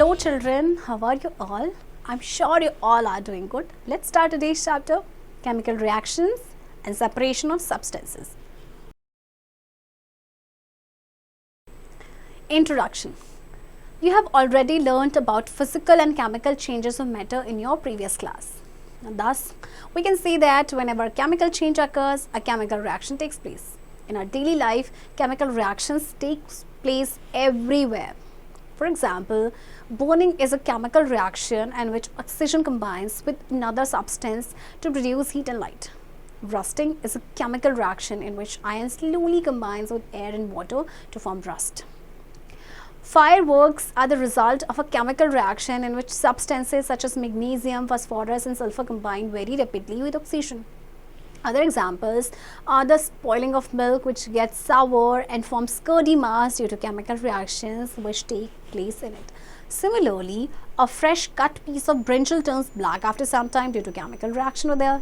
Hello children, how are you all? I'm sure you all are doing good. Let's start today's chapter, chemical reactions and separation of substances. Introduction. You have already learnt about physical and chemical changes of matter in your previous class. And thus, we can say that whenever a chemical change occurs, a chemical reaction takes place. In our daily life, chemical reactions take place everywhere. For example, burning is a chemical reaction in which oxygen combines with another substance to produce heat and light. Rusting is a chemical reaction in which iron slowly combines with air and water to form rust. Fireworks are the result of a chemical reaction in which substances such as magnesium, phosphorus and sulfur combine very rapidly with oxygen. Other examples are the spoiling of milk, which gets sour and forms curdy mass due to chemical reactions which take place in it. Similarly, a fresh cut piece of brinjal turns black after some time due to chemical reaction with air.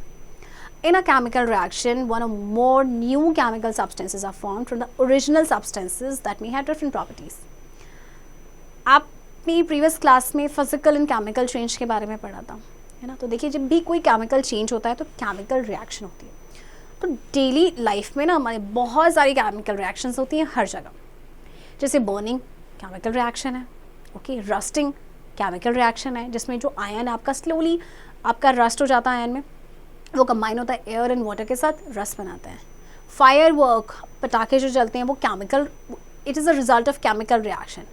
In a chemical reaction, one or more new chemical substances are formed from the original substances that may have different properties. आपने previous class में physical and chemical change के बारे में पढ़ा था, है ना। तो देखिए, जब भी कोई केमिकल चेंज होता है तो केमिकल रिएक्शन होती है। तो डेली लाइफ में ना हमारे बहुत सारी केमिकल रिएक्शंस होती हैं हर जगह। जैसे बर्निंग केमिकल रिएक्शन है, ओके। रस्टिंग केमिकल रिएक्शन है जिसमें जो आयन आपका स्लोली आपका रस्ट हो जाता है, आयन में वो कंबाइन होता है एयर एंड वाटर के साथ, रस्ट बनाता है। फायर वर्क पटाखे जो चलते हैं वो chemical, it is a result of chemical reaction,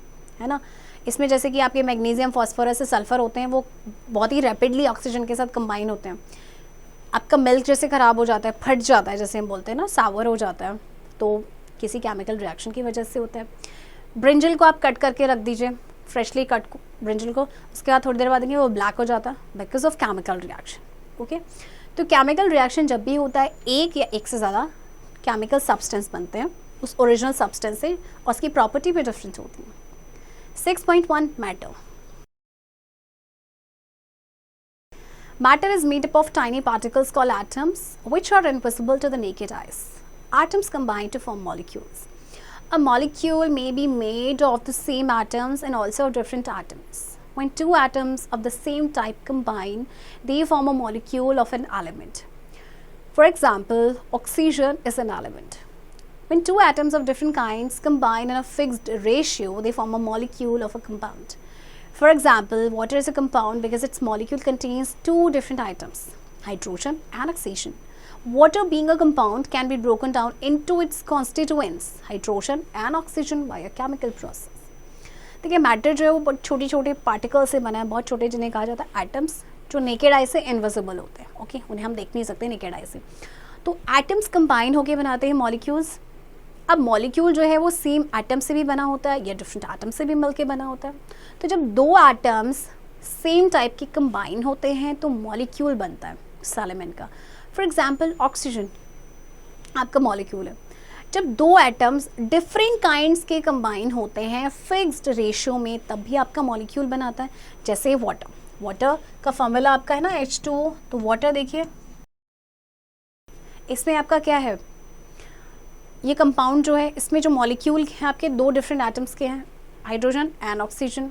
है ना। इसमें जैसे कि आपके मैग्नीशियम, फॉस्फोरस से सल्फर होते हैं, वो बहुत ही रैपिडली ऑक्सीजन के साथ कंबाइन होते हैं। आपका मिल्क जैसे ख़राब हो जाता है, फट जाता है, जैसे हम बोलते हैं ना, सावर हो जाता है, तो किसी केमिकल रिएक्शन की वजह से होता है। ब्रिंजल को आप कट करके रख दीजिए, फ्रेशली कट ब्रिंजल को, उसके बाद थोड़ी देर बाद देंगे वो ब्लैक हो जाता है because of chemical reaction, okay. तो केमिकल रिएक्शन जब भी होता है, एक या एक से ज़्यादा केमिकल सब्सटेंस बनते हैं उस ओरिजिनल सब्सटेंस से, और उसकी प्रॉपर्टी भी डिफरेंट होती है। 6.1 Matter. Matter is made up of tiny particles called atoms, which are invisible to the naked eyes. Atoms combine to form molecules. A molecule may be made of the same atoms and also of different atoms. When two atoms of the same type combine, they form a molecule of an element. For example, oxygen is an element. When two atoms of different kinds combine in a fixed ratio, they form a molecule of a compound. For example, water is a compound because its molecule contains two different items, hydrogen and oxygen. Water, being a compound, can be broken down into its constituents, hydrogen and oxygen, by a chemical process. देखिए, matter जो है वो बहुत छोटे छोटे particle से बना है, बहुत छोटे, जिन्हें कहा जाता है एटम्स, जो नेकेड आई से इनविजिबल होते हैं, ओके। उन्हें हम देख नहीं सकते नेकेड आई से। तो एटम्स कंबाइन होकर बनाते हैं मॉलिक्यूल्स। अब मॉलिक्यूल जो है वो सेम एटम से भी बना होता है या डिफरेंट एटम से भी मिलके बना होता है। तो जब दो एटम्स सेम टाइप के कंबाइन होते हैं तो मॉलिक्यूल बनता है उस एलिमेंट का। फॉर एग्जांपल, ऑक्सीजन आपका मॉलिक्यूल है। जब दो एटम्स डिफरेंट काइंड्स के कंबाइन होते हैं फिक्स्ड रेशियो में, तब भी आपका मॉलिक्यूल बनाता है। जैसे वाटर, वाटर का फॉर्मूला आपका है ना H2O। तो वाटर देखिए, इसमें आपका क्या है, ये कंपाउंड जो है, इसमें जो मॉलिक्यूल हैं आपके दो डिफरेंट एटम्स के हैं, हाइड्रोजन एंड ऑक्सीजन।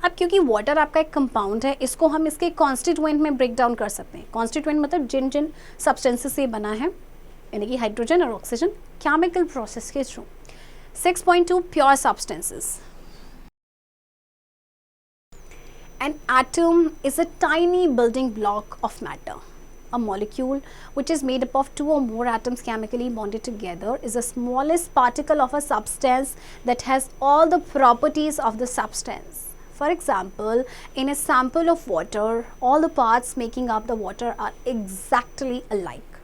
अब क्योंकि वाटर आपका एक कंपाउंड है, इसको हम इसके कॉन्स्टिट्यूएंट में ब्रेक डाउन कर सकते हैं। कॉन्स्टिट्यूएंट मतलब जिन जिन सब्सटेंसेस से बना है, यानी कि हाइड्रोजन और ऑक्सीजन, केमिकल प्रोसेस के through. 6.2 Pure substances. An atom is a tiny building block of matter. A molecule, which is made up of two or more atoms chemically bonded together, is the smallest particle of a substance that has all the properties of the substance. For example, in a sample of water, all the parts making up the water are exactly alike.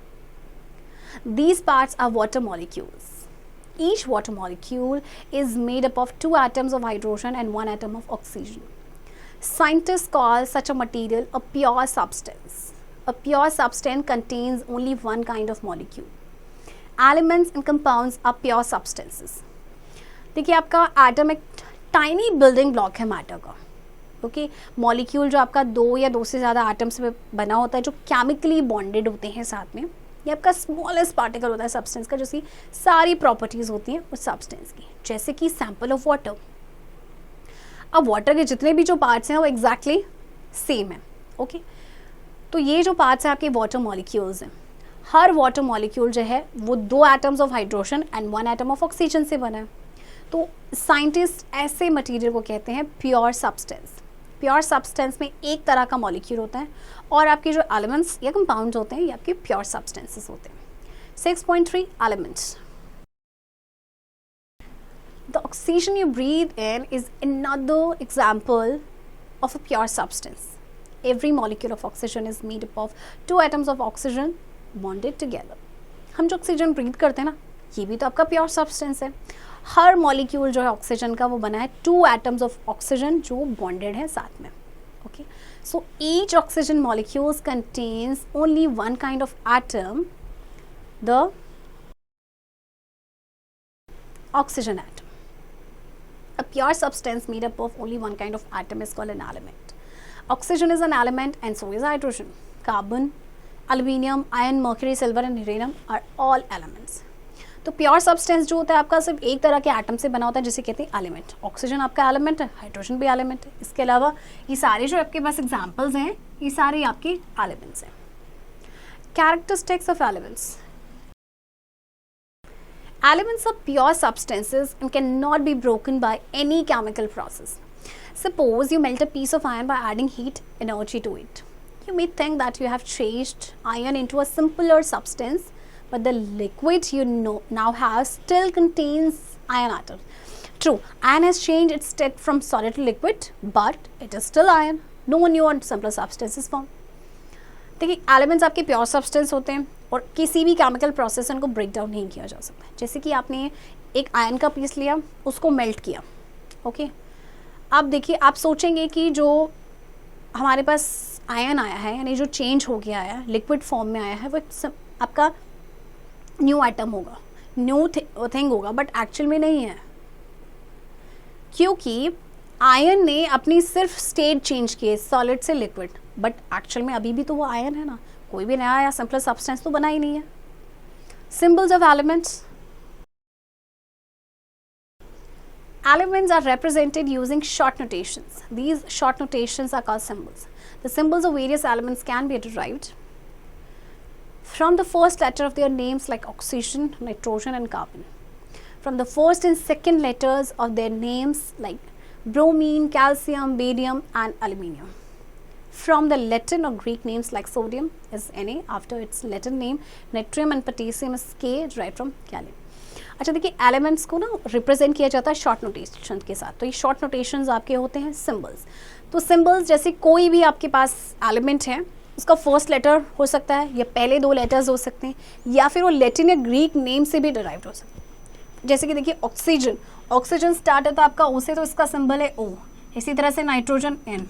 These parts are water molecules. Each water molecule is made up of two atoms of hydrogen and one atom of oxygen. Scientists call such a material a pure substance. A pure substance contains only one kind of molecule. Elements and compounds are pure substances. देखिए, आपका atom एक tiny building block है matter का, okay. Molecule जो आपका दो या दो से ज़्यादा एटम्स में बना होता है, जो केमिकली बॉन्डेड होते हैं साथ में, ये आपका स्मॉलेस्ट पार्टिकल होता है सब्सटेंस का, जिसकी सारी प्रॉपर्टीज़ होती हैं उस सब्सटेंस की। जैसे कि सैंपल ऑफ वाटर, अब वाटर के जितने भी जो पार्ट्स हैं वो एग्जैक्टली सेम है, ओके। तो ये जो पार्ट्स हैं आपके वाटर मॉलिक्यूल्स हैं, हर वाटर मॉलिक्यूल जो है वो 2 atoms of hydrogen and 1 atom of oxygen से बना है। तो साइंटिस्ट ऐसे मटेरियल को कहते हैं प्योर सब्सटेंस। प्योर सब्सटेंस में एक तरह का मॉलिक्यूल होता है और आपके जो एलिमेंट्स या कंपाउंड्स होते हैं ये आपके प्योर सब्सटेंसेस होते हैं। 6.3 elements. The oxygen you breathe in is another example of a pure substance. Every molecule of oxygen is made up of 2 atoms of oxygen bonded together. हम जो ऑक्सीजन ब्रीथ करते हैं ना, ये भी तो आपका प्योर सब्सटेंस है। हर मॉलिक्यूल जो है ऑक्सीजन का वो बना है 2 एटम्स ऑफ ऑक्सीजन जो बॉन्डेड है साथ में, okay. So each oxygen molecules contains only 1 kind of atom, the oxygen atom. A pure substance made up of only 1 kind of atom is called an element. Oxygen is an element and so is hydrogen. Carbon, aluminium, iron, mercury, silver and uranium are all elements. तो pure substance जो होता है आपका सिर्फ एक तरह के atom से बना होता है जिसे कहते हैं एलिमेंट। ऑक्सीजन आपका एलिमेंट है, हाइड्रोजन भी एलिमेंट है। इसके अलावा ये सारे जो आपके पास एग्जांपल्स हैं ये सारे आपके एलिमेंट्स हैं। Characteristics of elements. Elements are pure substances and cannot be broken by any chemical process. Suppose you melt a piece of iron by adding heat energy to it. You may think that you have changed iron into a simpler substance, but the liquid you now have still contains iron atoms. True, iron has changed its state from solid to liquid, but it is still iron. No new and simpler substance is formed. देखिए elements आपके pure substance होते हैं और किसी भी chemical process उनको break down नहीं किया जा सकता। जैसे कि आपने एक आयरन का पीस लिया, उसको मेल्ट किया, ओके। अब देखिए आप सोचेंगे कि जो हमारे पास आयरन आया है यानी जो चेंज हो गया है लिक्विड फॉर्म में आया है वो आपका न्यू आइटम होगा, न्यू थिंग होगा, बट एक्चुअल में नहीं है, क्योंकि आयरन ने अपनी सिर्फ स्टेट चेंज की है सॉलिड से लिक्विड, बट एक्चुअल में अभी भी तो वो आयरन है ना, कोई भी नया या सिंपल सब्सटेंस तो बना ही नहीं है। Symbols of elements. Elements are represented using short notations. These short notations are called symbols. The symbols of various elements can be derived from the first letter of their names like oxygen, nitrogen and carbon. From the first and second letters of their names like bromine, calcium, barium and aluminium. From the Latin or Greek names like sodium is Na, after its Latin name, natrium and potassium is K, derived from gallium. अच्छा देखिए elements को ना represent किया जाता है short notation के साथ। तो ये शॉर्ट नोटेशंस आपके होते हैं सिंबल्स। तो सिंबल्स जैसे कोई भी आपके पास एलिमेंट है उसका फर्स्ट लेटर हो सकता है या पहले 2 लेटर्स हो सकते हैं या फिर वो लैटिन या ग्रीक नेम से भी डिराइव्ड हो सकते हैं। जैसे कि देखिए ऑक्सीजन, ऑक्सीजन स्टार्ट होता है आपका ओ से, तो इसका सिंबल है O। इसी तरह से नाइट्रोजन N,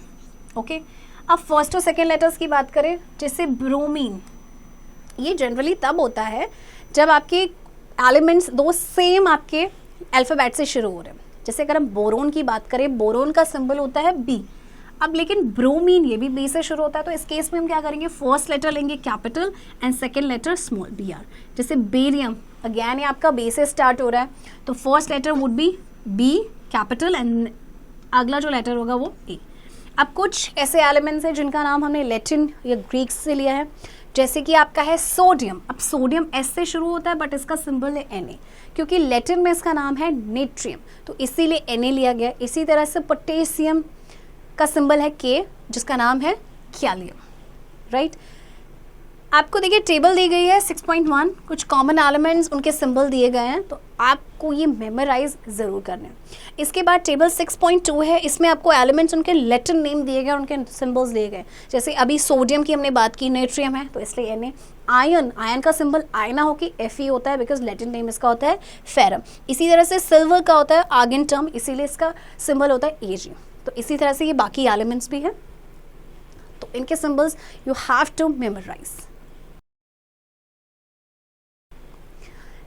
ओके। अब फर्स्ट और सेकेंड लेटर्स की बात करें, जैसे ब्रोमीन, ये जनरली तब होता है जब आपके एलिमेंट्स 2 सेम आपके अल्फ़ाबेट से शुरू हो रहे हैं। जैसे अगर हम बोरोन की बात करें, बोरोन का सिंबल होता है B। अब लेकिन ब्रोमीन ये भी B से शुरू होता है, तो इस केस में हम क्या करेंगे, फर्स्ट लेटर लेंगे capital and second letter small BR। जैसे बेरियम, अगेन ये आपका B से स्टार्ट हो रहा है, तो first letter would be B capital and अगला जो लेटर होगा वो A। अब कुछ ऐसे एलिमेंट्स हैं जिनका नाम हमने लैटिन या ग्रीक से लिया है, जैसे कि आपका है सोडियम। अब सोडियम S से शुरू होता है बट इसका सिंबल है Na, क्योंकि लैटिन में इसका नाम है नेट्रियम, तो इसीलिए Na लिया गया। इसी तरह से पोटेशियम का सिंबल है K, जिसका नाम है कैलियम, राइट। आपको देखिए टेबल दी गई है 6.1, कुछ कॉमन एलिमेंट्स उनके सिंबल दिए गए हैं, तो आपको ये मेमोराइज ज़रूर करना है। इसके बाद टेबल 6.2 है, इसमें आपको एलिमेंट्स उनके लैटिन नेम दिए गए, उनके सिंबल्स दिए गए। जैसे अभी सोडियम की हमने बात की, नेट्रियम है तो इसलिए Na। आयन, आयन का सिंबल आयना हो कि Fe होता है, बिकॉज लैटिन नेम इसका होता है फेरम। इसी तरह से सिल्वर का होता है आर्गेंटम, इसीलिए इसका सिंबल होता है Ag। तो इसी तरह से ये बाकी एलिमेंट्स भी हैं, तो इनके symbols you have to memorise.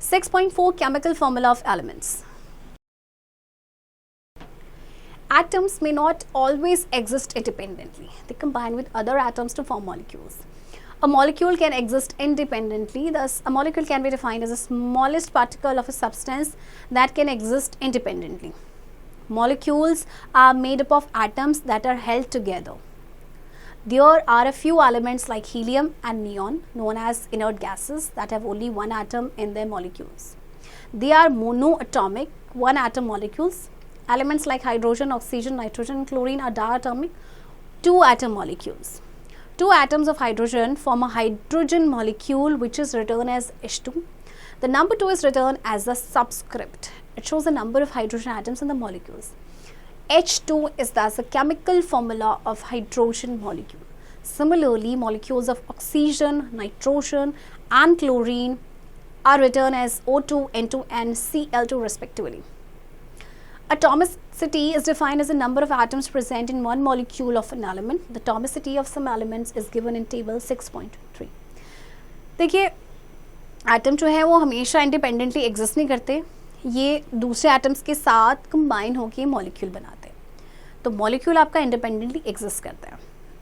6.4 Chemical formula of elements. Atoms may not always exist independently. They combine with other atoms to form molecules. A molecule can exist independently. Thus, a molecule can be defined as the smallest particle of a substance that can exist independently. Molecules are made up of atoms that are held together. There are a few elements like helium and neon, known as inert gases, that have only one atom in their molecules. They are monoatomic, one atom molecules. Elements like hydrogen, oxygen, nitrogen, and chlorine are diatomic, two atom molecules. Two atoms of hydrogen form a hydrogen molecule which is written as H2. The number 2 is written as a subscript. It shows the number of hydrogen atoms in the molecules. H2 is thus the chemical formula of hydrogen molecule. Similarly, molecules of oxygen, nitrogen, and chlorine are written as O2, N2, and Cl2 respectively. Atomicity is defined as the number of atoms present in one molecule of an element. The atomicity of some elements is given in table 6.3. देखिए, atom जो है वो हमेशा independently exist नहीं करते, ये दूसरे atoms के साथ कंबाइन होकर मॉलिक्यूल बनाते हैं. तो मॉलिक्यूल आपका इंडिपेंडेंटली एग्जिस्ट करता है.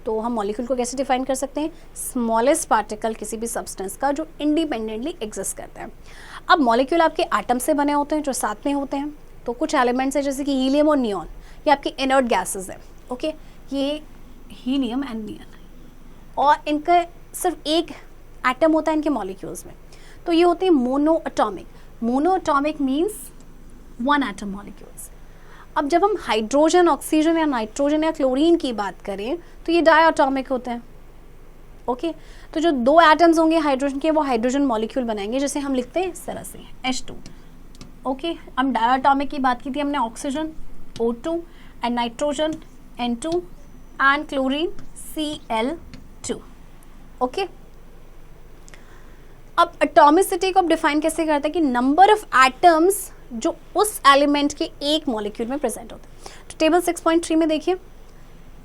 तो हम मॉलिक्यूल को कैसे डिफाइन कर सकते हैं? स्मॉलेस्ट पार्टिकल किसी भी सब्सटेंस का जो इंडिपेंडेंटली एग्जिस्ट करता है. अब मॉलिक्यूल आपके एटम से बने होते हैं जो साथ में होते हैं. तो कुछ एलिमेंट्स हैं जैसे कि हीलियम और नियॉन, ये आपकी इनर्ट गैसेस हैं. ओके, ये हीलियम एंड नियॉन, और इनका सिर्फ एक एटम होता है इनके मॉलिक्यूल्स में. तो ये होते हैं monoatomic. Monoatomic means one atom molecules. अब जब हम हाइड्रोजन, ऑक्सीजन या नाइट्रोजन या क्लोरीन की बात करें तो ये डायटॉमिक होते हैं. ओके, तो जो दो एटम्स होंगे हाइड्रोजन के वो हाइड्रोजन मॉलिक्यूल बनाएंगे, जैसे हम लिखते हैं इस तरह से H2. ओके, हम डायटॉमिक की बात की थी हमने, oxygen O2 and nitrogen N2 and chlorine Cl2. Okay, अब एटॉमिसिटी को अब डिफाइन कैसे करते हैं कि नंबर ऑफ एटम्स जो उस एलिमेंट के एक मॉलिक्यूल में प्रेजेंट होते हैं. तो टेबल 6.3 में देखिए,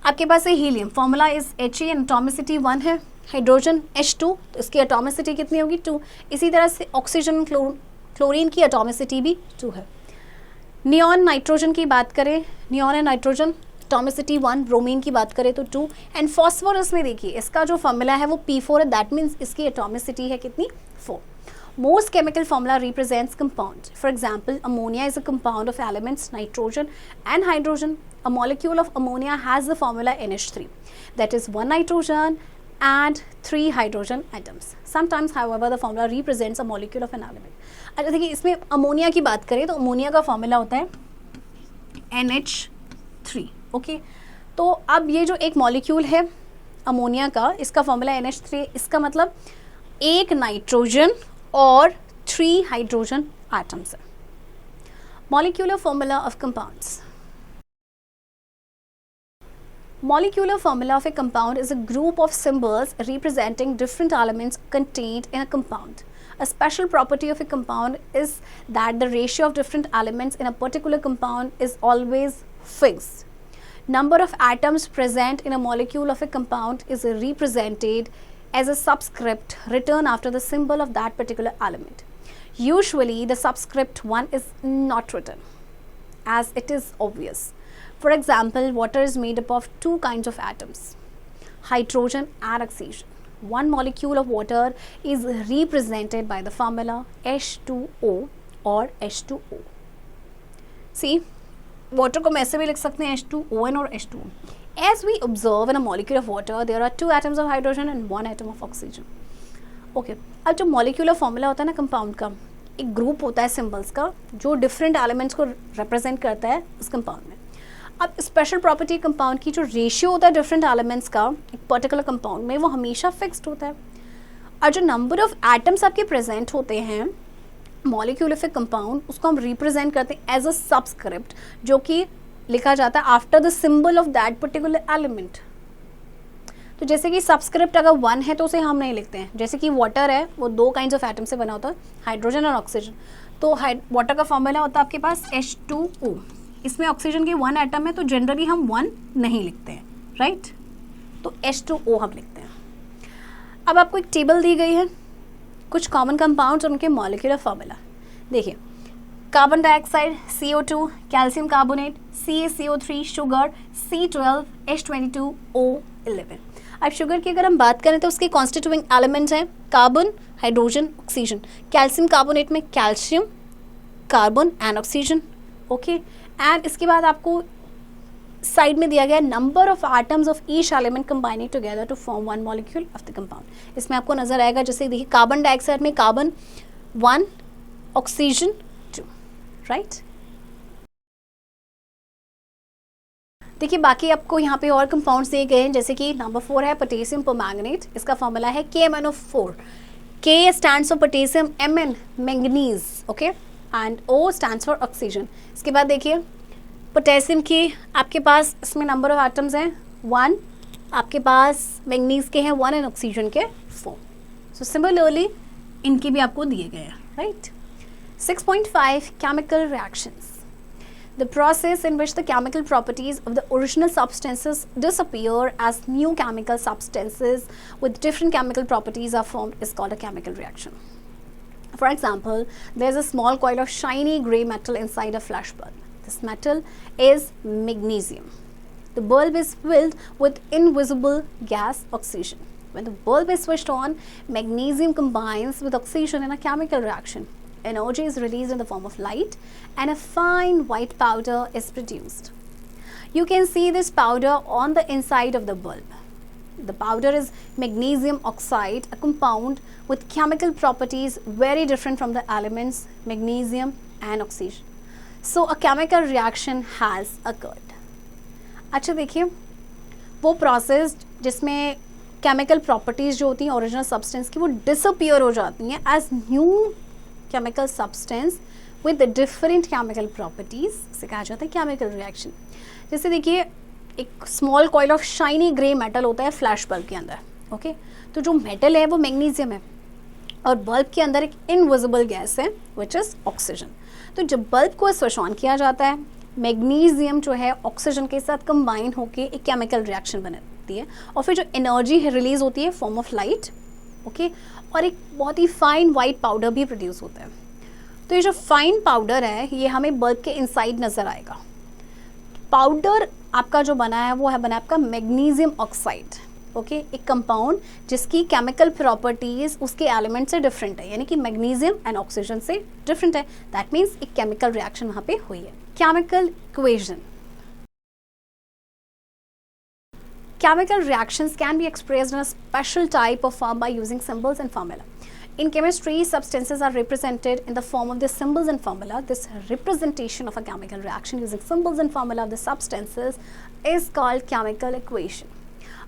आपके पास है helium, formula is He and atomicity 1 है. हाइड्रोजन H2, तो इसकी एटॉमिसिटी कितनी होगी? 2. इसी तरह से ऑक्सीजन, क्लोरीन की एटॉमिसिटी भी 2 है. नियॉन, नाइट्रोजन की बात करें, neon and nitrogen atomicity 1. Bromine की बात करें तो 2. एंड फॉस्फोरस में देखिए इसका जो फॉर्मूला है वो P4 है, दैट मीन्स इसकी एटॉमिसिटी है कितनी? 4. Most chemical formula represents compound. For example, ammonia is a compound of elements nitrogen and hydrogen. A molecule of ammonia has the formula NH3, that is 1 nitrogen and 3 hydrogen atoms. Sometimes, however, the formula represents a molecule of an element. अच्छा देखिए, इसमें ammonia की बात करें तो ammonia का formula होता है NH3. ओके, तो अब ये जो एक मॉलिक्यूल है अमोनिया का, इसका फॉर्मूला NH3, इसका मतलब एक नाइट्रोजन और 3 हाइड्रोजन एटम्स है. Molecular formula of compounds. Molecular formula of a compound is a group of symbols representing different elements contained in a compound. A special property of a compound is that the ratio of different elements in a particular compound is always fixed. Number of atoms present in a molecule of a compound is represented as a subscript written after the symbol of that particular element. Usually, the subscript 1 is not written, as it is obvious. For example, water is made up of two kinds of atoms, hydrogen and oxygen. One molecule of water is represented by the formula H2O or H2O. See, water को हम ऐसे भी लिख सकते हैं H2ON or H2O. As we observe in a molecule of water, there are 2 atoms of hydrogen and 1 atom of oxygen. Okay, अब जो molecular formula होता है ना कंपाउंड का, एक ग्रुप होता है सिम्बल्स का जो डिफरेंट एलिमेंट्स को रिप्रेजेंट करता है उस कंपाउंड में. अब स्पेशल प्रॉपर्टी कंपाउंड की जो रेशियो होता है डिफरेंट एलिमेंट्स का एक पर्टिकुलर कंपाउंड में, वो हमेशा फिक्स्ड होता है. और जो नंबर ऑफ एटम्स आपके प्रेजेंट होते हैं मॉलिक्यूल ऑफ ए कंपाउंड, उसको हम रिप्रेजेंट करते हैं एज अ सबस्क्रिप्ट, जो कि लिखा जाता है after the symbol of that particular element. तो जैसे कि सबस्क्रिप्ट अगर 1 है तो उसे हम नहीं लिखते हैं. जैसे कि वाटर है, वो 2 काइंड्स ऑफ एटम से बना होता है, हाइड्रोजन और ऑक्सीजन. तो वाटर का फॉर्मूला होता है आपके पास H2O. इसमें ऑक्सीजन की 1 एटम है तो जनरली हम 1 नहीं लिखते हैं, राइट? तो H2O हम लिखते हैं. अब आपको एक टेबल दी गई है, कुछ कॉमन कंपाउंड्स और उनके मॉलिक्यूलर फार्मूला. देखिए, carbon dioxide CO2, calcium carbonate CaCO3, sugar C12, H22O11. अब शुगर की अगर हम बात करें तो उसके कॉन्स्टिट्यूइंग एलिमेंट्स हैं carbon, hydrogen, oxygen. Calcium carbonate में calcium, carbon and oxygen. Okay, and इसके बाद आपको साइड में दिया गया number of atoms of each element combining together to form one molecule of the compound. इसमें आपको नजर आएगा, जैसे देखिए कार्बन डाइऑक्साइड में कार्बन 1, ऑक्सीजन 2, राइट। देखिए बाकी आपको यहाँ पे और कंपाउंड्स दिए गए हैं, जैसे कि नंबर 4 है पोटेशियम परमैंगनेट, इसका फॉर्मूला है KMnO4। K stands for potassium, Mn manganese, okay, and O stands for oxygen. इसके बाद देखिए पोटेशियम के आपके पास इसमें नंबर ऑफ एटम्स हैं 1, आपके पास मैंगनीज के हैं 1 एंड ऑक्सीजन के 4। सो सिमिलरली इनके भी आपको दिए गए हैं, right. 6.5 chemical reactions, the process in which the chemical properties of the original substances disappear as new chemical substances with different chemical properties are formed is called a chemical reaction. For example, there is a small coil of shiny gray metal inside a flash bulb. This metal is magnesium. The bulb is filled with invisible gas oxygen. When the bulb is switched on, magnesium combines with oxygen in a chemical reaction. Energy is released in the form of light and a fine white powder is produced. You can see this powder on the inside of the bulb. The powder is magnesium oxide, a compound with chemical properties very different from the elements magnesium and oxygen. So a chemical reaction has occurred. अच्छा देखिए वो process जिसमें chemical properties जो होती हैं original substance की वो disappear हो जाती हैं as new chemical substance with different chemical properties, इसे कहा जाता है केमिकल रिएक्शन। जैसे देखिए एक small coil of shiny grey metal होता है फ्लैश बल्ब के अंदर, ओके, तो जो मेटल है वो मैग्नीशियम है और बल्ब के अंदर एक इनविजिबल गैस है विच इज ऑक्सीजन। तो जब बल्ब को स्विच ऑन किया जाता है, मैग्नीशियम जो है ऑक्सीजन के साथ कंबाइन होकर एक केमिकल रिएक्शन बनाती है और फिर जो एनर्जी है रिलीज होती है फॉर्म ऑफ लाइट, ओके, और एक बहुत ही फाइन वाइट पाउडर भी प्रोड्यूस होता है। तो ये जो फाइन पाउडर है ये हमें बल्ब के इनसाइड नजर आएगा। पाउडर आपका जो बना है वो है बना आपका मैग्नीशियम ऑक्साइड, ओके, एक कंपाउंड जिसकी केमिकल प्रॉपर्टीज उसके एलिमेंट से डिफरेंट है, यानी कि मैग्नीशियम एंड ऑक्सीजन से डिफरेंट है। दैट मीन्स एक केमिकल रिएक्शन वहाँ पे हुई है। Chemical equation, chemical reactions can be expressed in a special type of form by using symbols and formula. In chemistry, substances are represented in the form of the symbols and formula. This representation of a chemical reaction using symbols and formula of the substances is called chemical equation.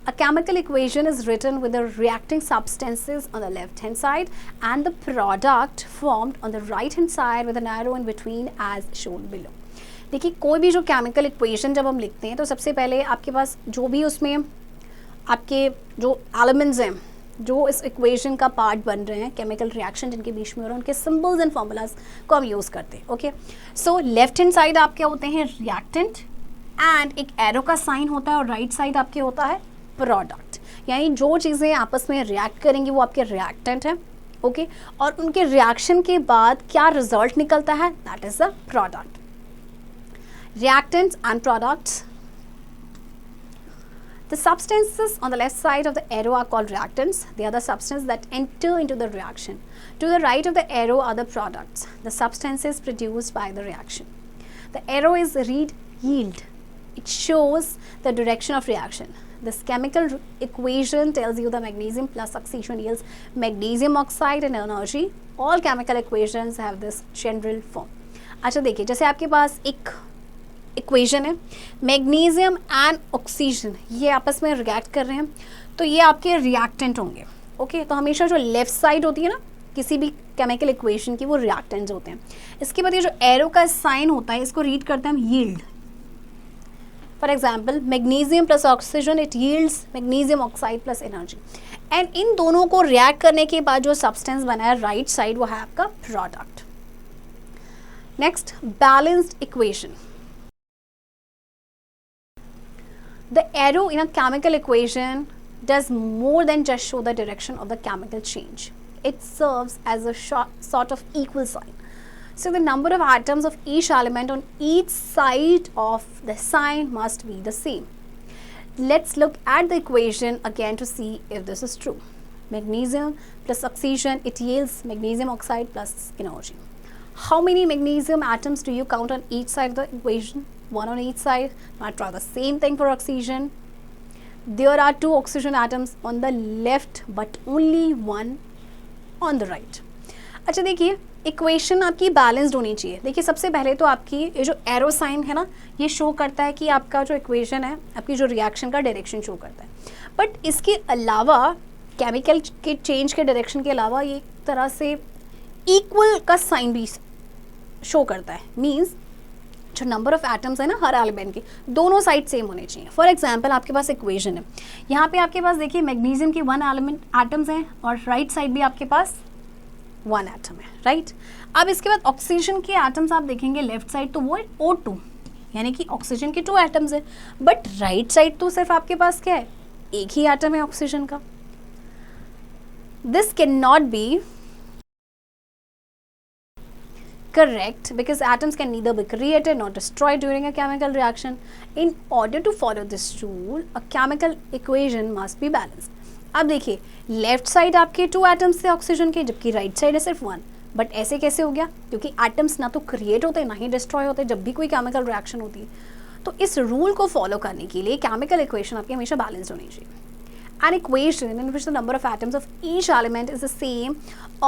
A chemical equation is written with the reacting substances on the left hand side and the product formed on the right hand side with an arrow in between as shown below. देखिए कोई भी जो chemical equation जब हम लिखते हैं तो सबसे पहले आपके पास जो भी उसमें आपके जो एलिमेंट्स हैं जो इस इक्वेशन का पार्ट बन रहे हैं केमिकल रिएक्शन जिनके बीच में हो रहे हैं उनके सिंबल्स एंड फॉर्मूलाज को हम यूज़ करते हैं, okay. So left hand side आपके होते हैं रिएक्टेंट एंड एक एरो का साइन होता है और राइट साइड आपके होता है प्रोडक्ट, यानी जो चीज़ें आपस में रिएक्ट करेंगी वो आपके रिएक्टेंट है, ओके, और उनके रिएक्शन के बाद क्या रिजल्ट निकलता है that is the product. Reactants and products. The substances on the left side of the arrow are called reactants. They are the substances that enter into the reaction. To the right of the arrow are the products, the substances produced by the reaction. The arrow is read yield. It shows the direction of reaction. This chemical equation tells you the magnesium plus oxygen yields magnesium oxide and energy. All chemical equations have this general form. अच्छा देखिए जैसे आपके पास एक equation है magnesium and oxygen ये आपस में react कर रहे हैं तो ये आपके रिएक्टेंट होंगे, ओके। तो हमेशा जो लेफ्ट साइड होती है ना किसी भी केमिकल इक्वेशन की वो रिएक्टेंट्स होते हैं। इसके बाद ये जो एरो का साइन होता है इसको रीड करते हैं हम yield. For example magnesium plus oxygen it yields magnesium oxide plus energy and in दोनों को रिएक्ट करने के बाद जो सब्सटेंस बना है राइट साइड वो है आपका product. Next balanced equation. The arrow in a chemical equation does more than just show the direction of the chemical change. It serves as a sort of equal sign. So the number of atoms of each element on each side of the sign must be the same. Let's look at the equation again to see if this is true. Magnesium plus oxygen, it yields magnesium oxide plus energy. How many magnesium atoms do you count on each side of the equation? One on each side. Now try the same thing for oxygen. There are 2 oxygen atoms on the left but only 1 on the right. अच्छा देखिए, equation आपकी balanced होनी चाहिए. देखिए सबसे पहले तो आपकी ये जो एरो साइन है ना, ये शो करता है कि आपका जो इक्वेशन है, आपकी जो रिएक्शन का डायरेक्शन शो करता है. बट इसके अलावा केमिकल के चेंज के डायरेक्शन के अलावा ये एक तरह से इक्वल का साइन भी शो करता है. मीन्स जो नंबर ऑफ एटम्स है ना हर एलिमेंट के, दोनों साइड सेम होने चाहिए. फॉर एग्जांपल आपके पास इक्वेशन है, यहाँ पे आपके पास देखिए मैग्नीशियम के 1 एलिमेंट एटम्स हैं और राइट साइड भी आपके पास 1 एटम है, राइट. अब इसके बाद ऑक्सीजन के एटम्स आप देखेंगे लेफ्ट साइड तो वो है O2, यानी कि ऑक्सीजन के 2 एटम्स है. बट राइट साइड तो सिर्फ आपके पास क्या है, एक ही एटम है ऑक्सीजन का. This can not be correct because atoms can neither be created nor destroyed during a chemical reaction. In order to follow this rule, a chemical equation must be balanced. अब देखिए left side आपके 2 atoms थे oxygen के, जबकि right side है सिर्फ 1. But ऐसे कैसे हो गया? क्योंकि एटम्स ना तो क्रिएट होते ना ही डिस्ट्रॉय होते जब भी कोई केमिकल रिएक्शन होती है. तो इस रूल को फॉलो करने के लिए केमिकल इक्वेशन आपकी हमेशा बैलेंस होनी चाहिए. An equation in which the number of atoms of each element is the same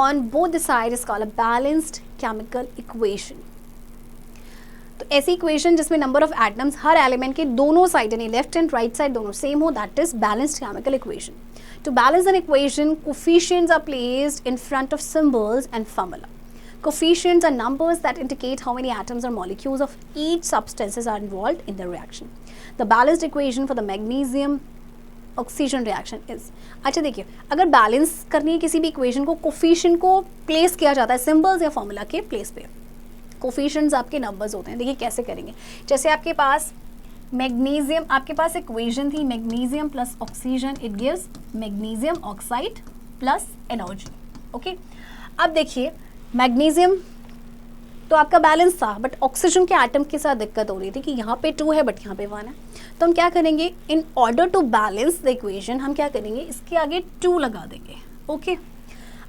on both the sides is called a balanced chemical equation. तो ऐसी इक्वेशन जिसमें number of atoms her element के दोनों side यानी left and right side दोनों same हो, that is balanced chemical equation. To balance an equation, coefficients are placed in front of symbols and formula. Coefficients are numbers that indicate how many atoms or molecules of each substances are involved in the reaction. The balanced equation for the magnesium oxygen reaction is. अच्छा देखिए, अगर balance करनी है किसी भी equation को, coefficient को place किया जाता है सिंबल्स या फॉर्मूला के प्लेस पे. कोफिशिएंट्स आपके नंबर्स होते हैं. देखिए कैसे करेंगे. जैसे आपके पास मैग्नीशियम, आपके पास इक्वेशन थी magnesium plus oxygen, it gives magnesium oxide plus energy. Okay, अब देखिए मैग्नीशियम तो आपका बैलेंस था, बट ऑक्सीजन के एटम के साथ दिक्कत हो रही थी कि यहाँ पे 2 है बट यहाँ पे 1 है. तो हम क्या करेंगे, in order to balance the equation हम क्या करेंगे, इसके आगे 2 लगा देंगे. ओके,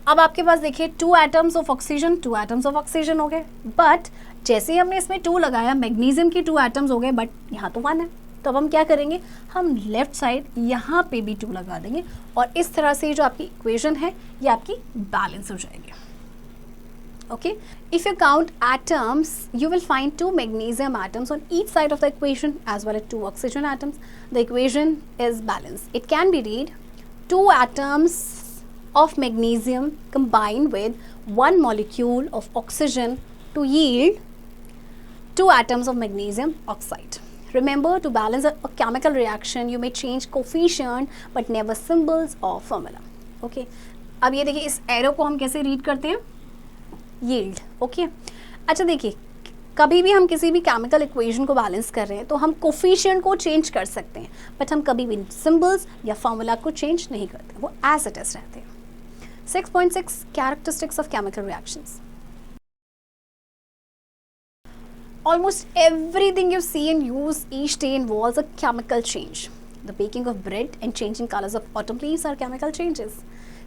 अब आपके पास देखिए 2 atoms of oxygen, 2 atoms of oxygen हो गए. बट जैसे ही हमने इसमें 2 लगाया, मैग्नीशियम के 2 एटम्स हो गए बट यहाँ तो 1 है. तो अब हम क्या करेंगे, हम लेफ्ट साइड यहाँ पे भी 2 लगा देंगे और इस तरह से जो आपकी इक्वेशन है ये आपकी बैलेंस हो जाएगी. Okay, if you count atoms, you will find 2 magnesium atoms on each side of the equation as well as 2 oxygen atoms. The equation is balanced. It can be read 2 atoms of magnesium combined with 1 molecule of oxygen to yield 2 atoms of magnesium oxide. Remember, to balance a chemical reaction, you may change coefficient but never symbols or formula. Okay, अब ये देखिए इस arrow को हम कैसे read करते हैं, yield. Okay, अच्छा देखिए कभी भी हम किसी भी केमिकल इक्वेशन को बैलेंस कर रहे हैं तो हम कोफिशिएंट को चेंज कर सकते हैं, बट हम कभी भी सिंबल्स या फॉर्मूला को चेंज नहीं करते, वो एज इट इज रहते हैं. 6.6 characteristics of chemical reactions. Almost everything you see and use each day involves a chemical change. The baking of bread and changing colors of autumn leaves are chemical changes.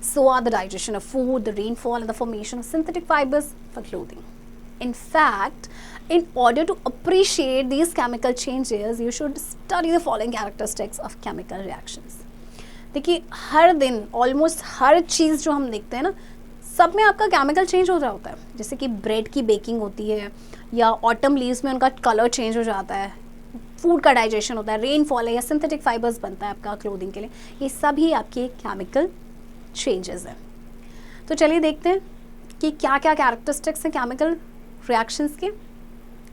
So are the digestion of food, the rainfall, and the formation of synthetic fibers for clothing. In fact, in order to appreciate these chemical changes, you should study the following characteristics of chemical reactions. देखिए हर दिन almost हर चीज़ जो हम देखते हैं ना, सब में आपका केमिकल चेंज हो रहा होता है. जैसे कि ब्रेड की बेकिंग होती है या ऑटम लीव्स में उनका कलर चेंज हो जाता है, फूड का डाइजेशन होता है, रेनफॉल है या सिंथेटिक फाइबर्स बनता है आपका क्लोथिंग के लिए. ये सभी आपके केमिकल चेंजेस हैं. तो चलिए देखते हैं कि क्या क्या कैरेक्टरिस्टिक्स हैं केमिकल रिएक्शंस के.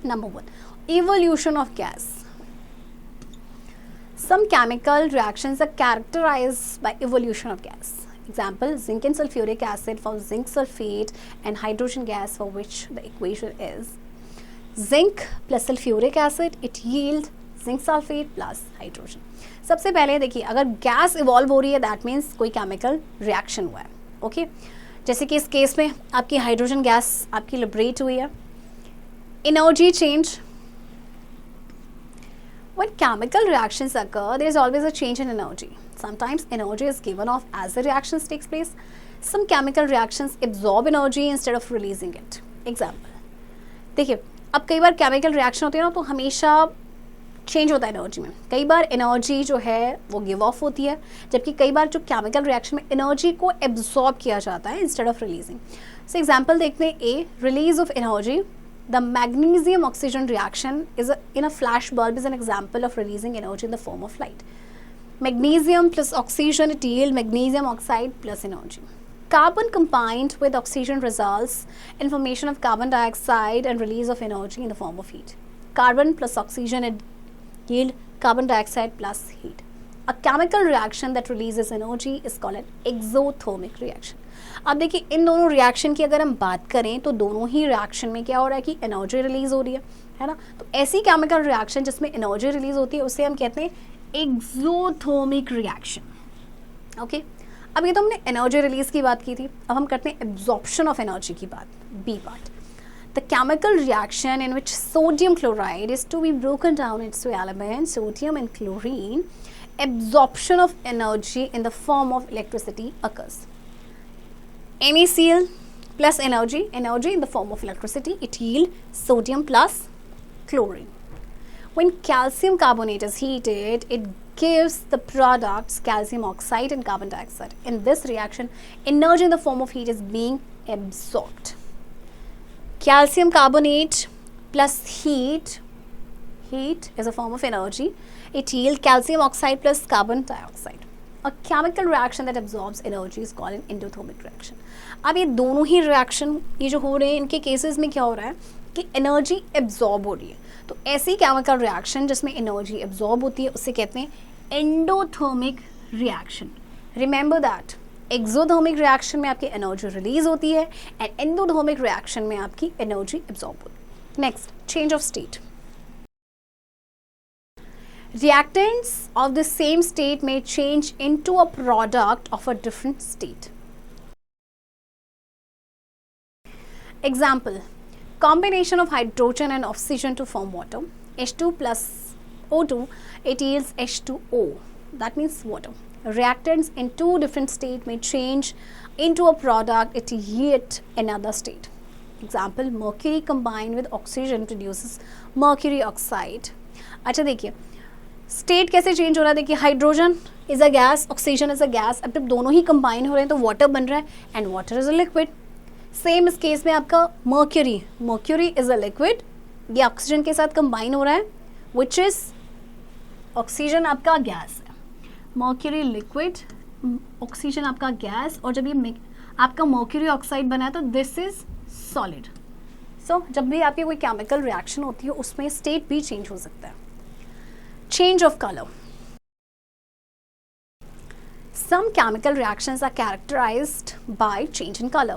Number 1, evolution of gas. Some chemical reactions are characterized by evolution of gas. Example, zinc and sulfuric acid for zinc sulfate and hydrogen gas for which the equation is zinc plus sulfuric acid, it yield zinc sulfate plus hydrogen. सबसे पहले देखिए अगर gas evolve हो रही है that means कोई chemical reaction हुआ है. ओके, जैसे कि इस केस में आपकी हाइड्रोजन गैस आपकी लिबरेट हुई है. Energy change. When chemical reactions occur, there is always a change in energy. Sometimes energy is given off as the reaction takes place. Some chemical reactions absorb energy instead of releasing it. Example, देखिए अब कई बार chemical reaction होती है ना, तो हमेशा change होता है एनर्जी में। कई बार एनर्जी जो है वो गिव ऑफ होती है, जबकि कई बार जो केमिकल रिएक्शन में एनर्जी को एब्जॉर्ब किया जाता है instead of releasing. So example देखते हैं, a release of energy, the magnesium oxygen reaction is in a flash bulb is an example of releasing energy in the form of light. Magnesium plus oxygen it yield magnesium oxide plus energy. Carbon combined with oxygen results in formation of carbon dioxide and release of energy in the form of heat. Carbon plus oxygen it yield carbon dioxide plus heat. A chemical reaction that releases energy is called an exothermic reaction. अब देखिए इन दोनों reaction की अगर हम बात करें तो दोनों ही रिएक्शन में क्या हो रहा है कि एनर्जी रिलीज हो रही है ना। तो ऐसी केमिकल रिएक्शन जिसमें एनर्जी रिलीज होती है उसे हम कहते हैं एक्सोथर्मिक रिएक्शन। ओके, अब ये तो हमने एनर्जी रिलीज की बात की थी, अब हम करते हैं एब्जॉर्प्शन ऑफ एनर्जी की बात, B part. The chemical reaction in which sodium chloride is to be broken down its two elements sodium and chlorine, absorption of energy in the form of electricity occurs. NaCl plus energy in the form of electricity, it yields sodium plus chlorine. When calcium carbonate is heated, it gives the products calcium oxide and carbon dioxide. In this reaction, energy in the form of heat is being absorbed. Calcium carbonate plus heat is a form of energy. It yields calcium oxide plus carbon dioxide. A chemical reaction that absorbs energy is called an endothermic reaction. अब ये दोनों ही reaction ये जो हो रहे हैं इनके cases में क्या हो रहा है कि एनर्जी एब्जॉर्ब हो रही है। तो ऐसी केमिकल रिएक्शन जिसमें एनर्जी एब्जॉर्ब होती है उसे कहते हैं endothermic reaction. Remember that exothermic reaction में आपकी एनर्जी रिलीज होती है एंड एंडोथर्मिक रिएक्शन में आपकी एनर्जी एब्जॉर्ब होती है। Next, change of state. Reactants of the same state may change into a product of a different state. Example, combination of hydrogen and oxygen to form water, H2 plus O2, it yields H2O, that means water. Reactants in two different states may change into a product, it yields another state. Example, mercury combined with oxygen produces mercury oxide. अच्छा देखिए state कैसे change हो रहा है, देखिए hydrogen is a gas, oxygen is a gas, अब जब दोनों ही कंबाइन हो रहे हैं तो वाटर बन रहा है and water is a liquid. Same इस केस में आपका मर्क्यूरी इज अ लिक्विड, ये ऑक्सीजन के साथ कंबाइन हो रहा है विच इज ऑक्सीजन आपका गैस है, मर्क्यूरी लिक्विड, ऑक्सीजन आपका गैस, और जब ये आपका मर्क्यूरी ऑक्साइड बना है तो दिस इज सॉलिड। सो जब भी आपकी कोई केमिकल रिएक्शन होती है उसमें स्टेट भी चेंज हो सकता है। Change of color. Some chemical reactions are characterized by change in color.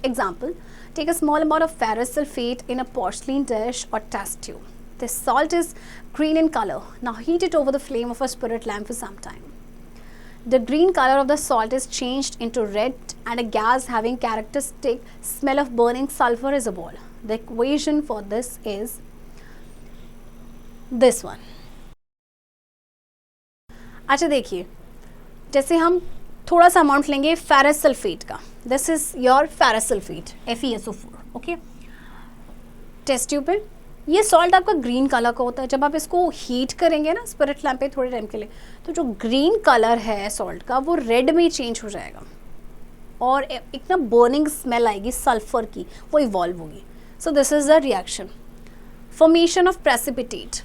Example, take a small amount of ferrous sulfate in a porcelain dish or test tube. This salt is green in color. Now heat it over the flame of a spirit lamp for some time. The green color of the salt is changed into red and a gas having characteristic smell of burning sulfur is evolved. The equation for this is this one. अच्छा देखिए, जैसे हम थोड़ा सा amount लेंगे ferrous sulphate का, this is your ferrous sulphate FeSO4, okay. Test tube पे ये सॉल्ट आपका ग्रीन कलर का होता है, जब आप इसको हीट करेंगे ना स्पिरिट लैम्प पे थोड़े टाइम के लिए तो जो ग्रीन कलर है सॉल्ट का वो रेड में चेंज हो जाएगा और एक ना बर्निंग स्मेल आएगी सल्फर की, वो इवॉल्व होगी। So this is the reaction. Formation of precipitate.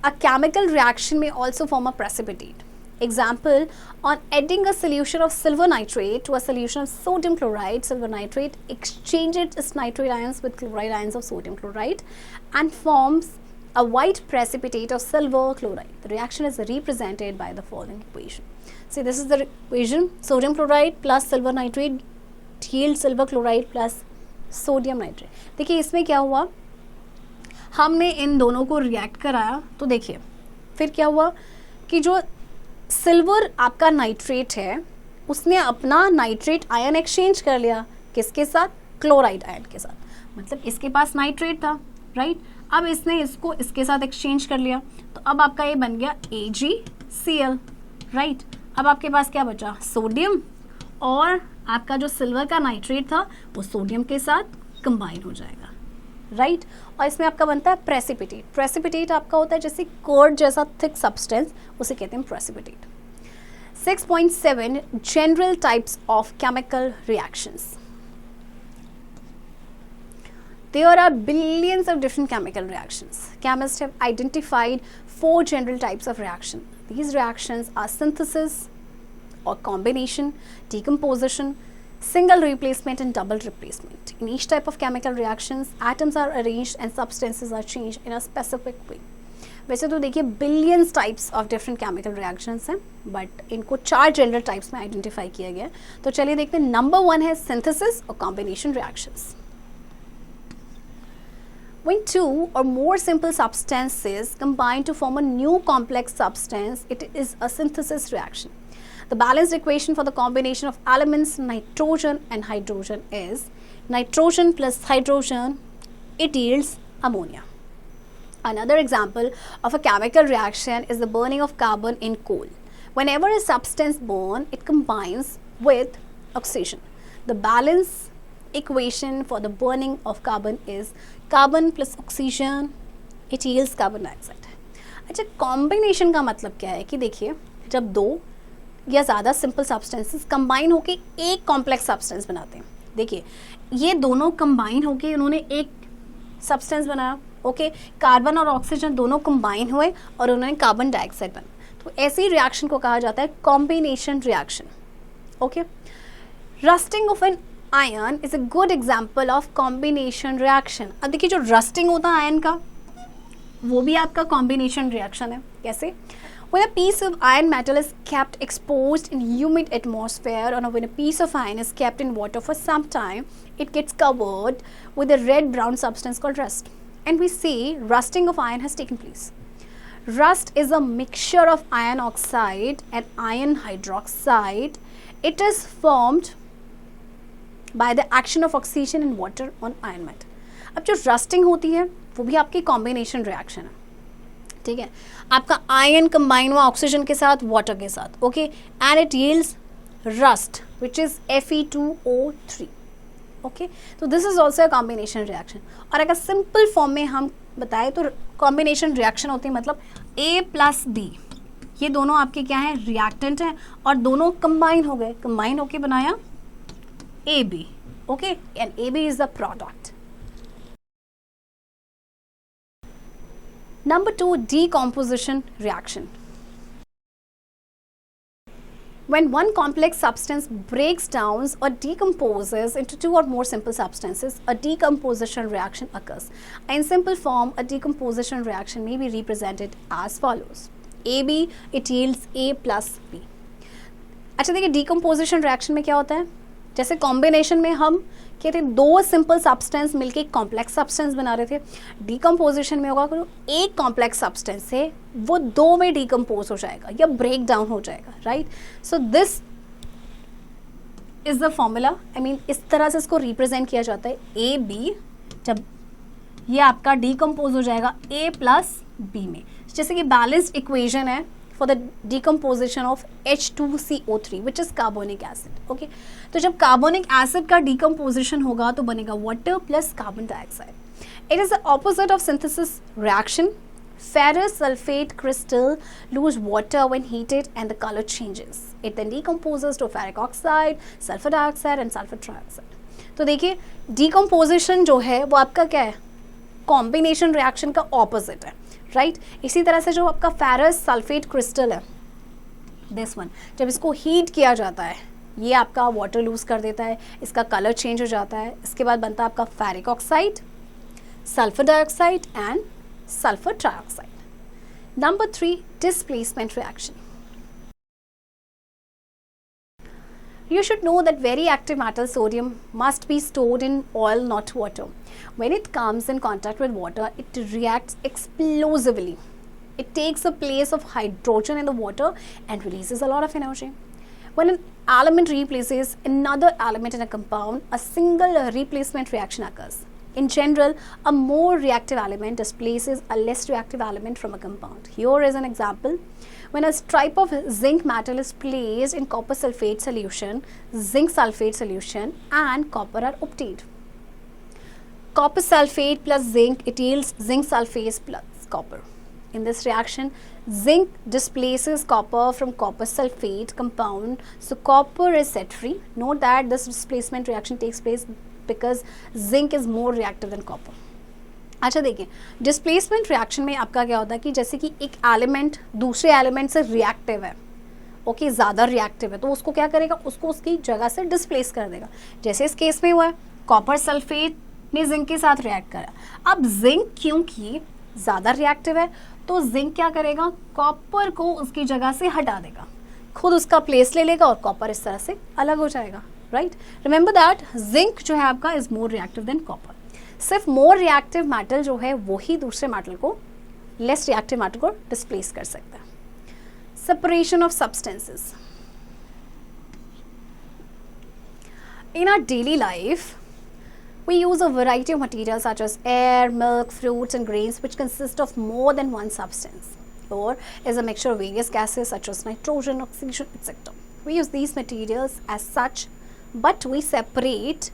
A chemical reaction may also form a precipitate. Example, on adding a solution of silver nitrate to a solution of sodium chloride, silver nitrate exchanges its nitrate ions with chloride ions of sodium chloride and forms a white precipitate of silver chloride. The reaction is represented by the following equation. See, this is the equation. Sodium chloride plus silver nitrate yields silver chloride plus sodium nitrate. देखिए इसमें क्या हुआ, हमने इन दोनों को react कराया तो देखिए फिर क्या हुआ कि जो सिल्वर आपका नाइट्रेट है उसने अपना नाइट्रेट आयन एक्सचेंज कर लिया किसके साथ, क्लोराइड आयन के साथ। मतलब इसके पास नाइट्रेट था, राइट, अब इसने इसको इसके साथ एक्सचेंज कर लिया तो अब आपका ये बन गया AgCl, राइट। अब आपके पास क्या बचा, सोडियम, और आपका जो सिल्वर का नाइट्रेट था वो सोडियम के साथ कंबाइन हो जाएगा, राइट और इसमें आपका बनता है प्रेसिपिटेट। प्रेसिपिटेट आपका होता है जैसे कर्ड जैसा थिक सब्सटेंस, उसे कहते हैं precipitate. 6.7 general types of chemical reactions. There are billions of different chemical reactions. Chemists have identified 4 general types of reaction. These reactions are synthesis or combination, decomposition, single replacement and double replacement. In each type of chemical reactions, atoms are arranged and substances are changed in a specific way. वैसे तो देखिए billions types of different chemical reactions हैं, but इनको 4 general types में identify किया गया है। तो चलिए देखते हैं। नंबर 1 है सिंथेसिस और combination reactions. When 2 or more simple substances combine to form a new complex substance, it is a synthesis reaction. The balanced equation for the combination of elements nitrogen and hydrogen is nitrogen plus hydrogen, it yields ammonia. Another example of a chemical reaction is the burning of carbon in coal. Whenever a substance burns, it combines with oxygen. The balance equation for the burning of carbon is carbon plus oxygen, it yields carbon dioxide. अच्छा, combination का मतलब क्या है कि देखिए जब 2 या ज़्यादा सिंपल सब्सटेंसेस कंबाइन होके एक कॉम्प्लेक्स सब्सटेंस बनाते हैं। देखिए ये दोनों कंबाइन होके उन्होंने एक सब्सटेंस बनाया, ओके कार्बन और ऑक्सीजन दोनों कंबाइन हुए और उन्होंने कार्बन डाइऑक्साइड बना। तो ऐसी रिएक्शन को कहा जाता है combination reaction, okay. Rusting of an iron is a good example of combination reaction. अब देखिए जो रस्टिंग होता है आयन का, वो भी आपका कॉम्बिनेशन रिएक्शन है। कैसे? When a piece of iron metal is kept exposed in humid atmosphere, or when a piece of iron is kept in water for some time, it gets covered with a red-brown substance called rust. And we say rusting of iron has taken place. Rust is a mixture of iron oxide and iron hydroxide. It is formed by the action of oxygen and water on iron metal. अब जो rusting होती है वो भी आपकी combination reaction है, ठीक है। आपका आयन कंबाइन हुआ ऑक्सीजन के साथ, वाटर के साथ, okay, and it yields rust which is Fe2O3, okay. तो this is also a combination reaction. और अगर सिंपल फॉर्म में हम बताएं तो कॉम्बिनेशन रिएक्शन होती है मतलब A प्लस B, ये दोनों आपके क्या है, रिएक्टेंट हैं और दोनों कंबाइन हो गए, कंबाइन होके बनाया AB, okay, and AB is the product. Number 2, decomposition reaction. When one complex substance breaks down or decomposes into 2 or more simple substances, a decomposition reaction occurs. In simple form, a decomposition reaction may be represented as follows. AB, it yields A plus B. अच्छा देखिए decomposition reaction में क्या होता है, जैसे combination में हम कहते हैं 2 सिंपल सब्सटेंस मिलके एक कॉम्प्लेक्स सब्सटेंस बना रहे थे। डिकम्पोजिशन में होगा कि एक कॉम्प्लेक्स सब्सटेंस है वो 2 में डिकम्पोज हो जाएगा या ब्रेक डाउन हो जाएगा, right. So this is the formula, I mean इस तरह से इसको रिप्रेजेंट किया जाता है। ए बी, जब ये आपका डिकम्पोज हो जाएगा ए प्लस बी में, जैसे कि बैलेंस्ड इक्वेशन है for the decomposition of H2CO3 which is carbonic acid, okay। तो जब कार्बोनिक एसिड का decomposition होगा तो बनेगा water plus carbon dioxide. It is the opposite of synthesis reaction. Ferrous sulfate crystal lose water when heated and the color changes. It then decomposes to ferric oxide, sulfur dioxide and sulfur trioxide. तो देखिए decomposition जो है वो आपका क्या है, combination reaction का opposite है, राइट। इसी तरह से जो आपका फेरस सल्फेट क्रिस्टल है, दिस वन, जब इसको हीट किया जाता है ये आपका वाटर लूज कर देता है, इसका कलर चेंज हो जाता है, इसके बाद बनता है आपका ferric oxide, sulphur dioxide and sulphur trioxide. Number 3, displacement reaction. You should know that very active metal sodium must be stored in oil, not water. When it comes in contact with water, it reacts explosively. It takes the place of hydrogen in the water and releases a lot of energy. When an element replaces another element in a compound, a single replacement reaction occurs. In general, a more reactive element displaces a less reactive element from a compound. Here is an example. When a stripe of zinc metal is placed in copper sulfate solution, zinc sulfate solution and copper are obtained. Copper sulfate plus zinc, it yields zinc sulfate plus copper. In this reaction, zinc displaces copper from copper sulfate compound, so copper is set free. Note that this displacement reaction takes place because zinc is more reactive than copper. अच्छा देखिए, displacement reaction में आपका क्या होता है कि जैसे कि एक एलिमेंट दूसरे एलिमेंट से रिएक्टिव है, ओके, ज़्यादा रिएक्टिव है, तो उसको क्या करेगा, उसको उसकी जगह से डिस्प्लेस कर देगा. जैसे इस केस में हुआ है, कॉपर सल्फेट ने जिंक के साथ रिएक्ट करा. अब जिंक क्योंकि ज़्यादा रिएक्टिव है तो जिंक क्या करेगा, कॉपर को उसकी जगह से हटा देगा, खुद उसका प्लेस ले लेगा और कॉपर इस तरह से अलग हो जाएगा. राइट, रिमेंबर दैट जिंक जो है आपका is more reactive than copper. सिर्फ मोर रिएक्टिव मेटल जो है वो ही दूसरे मेटल को, लेस रिएक्टिव मेटल को डिस्प्लेस कर सकता है. Separation of substances. In our daily life, we use a variety of materials such as air, milk, fruits and grains which consist of more than one substance or is a mixture of various gases such as nitrogen, oxygen, etc. We use these materials as such, but we separate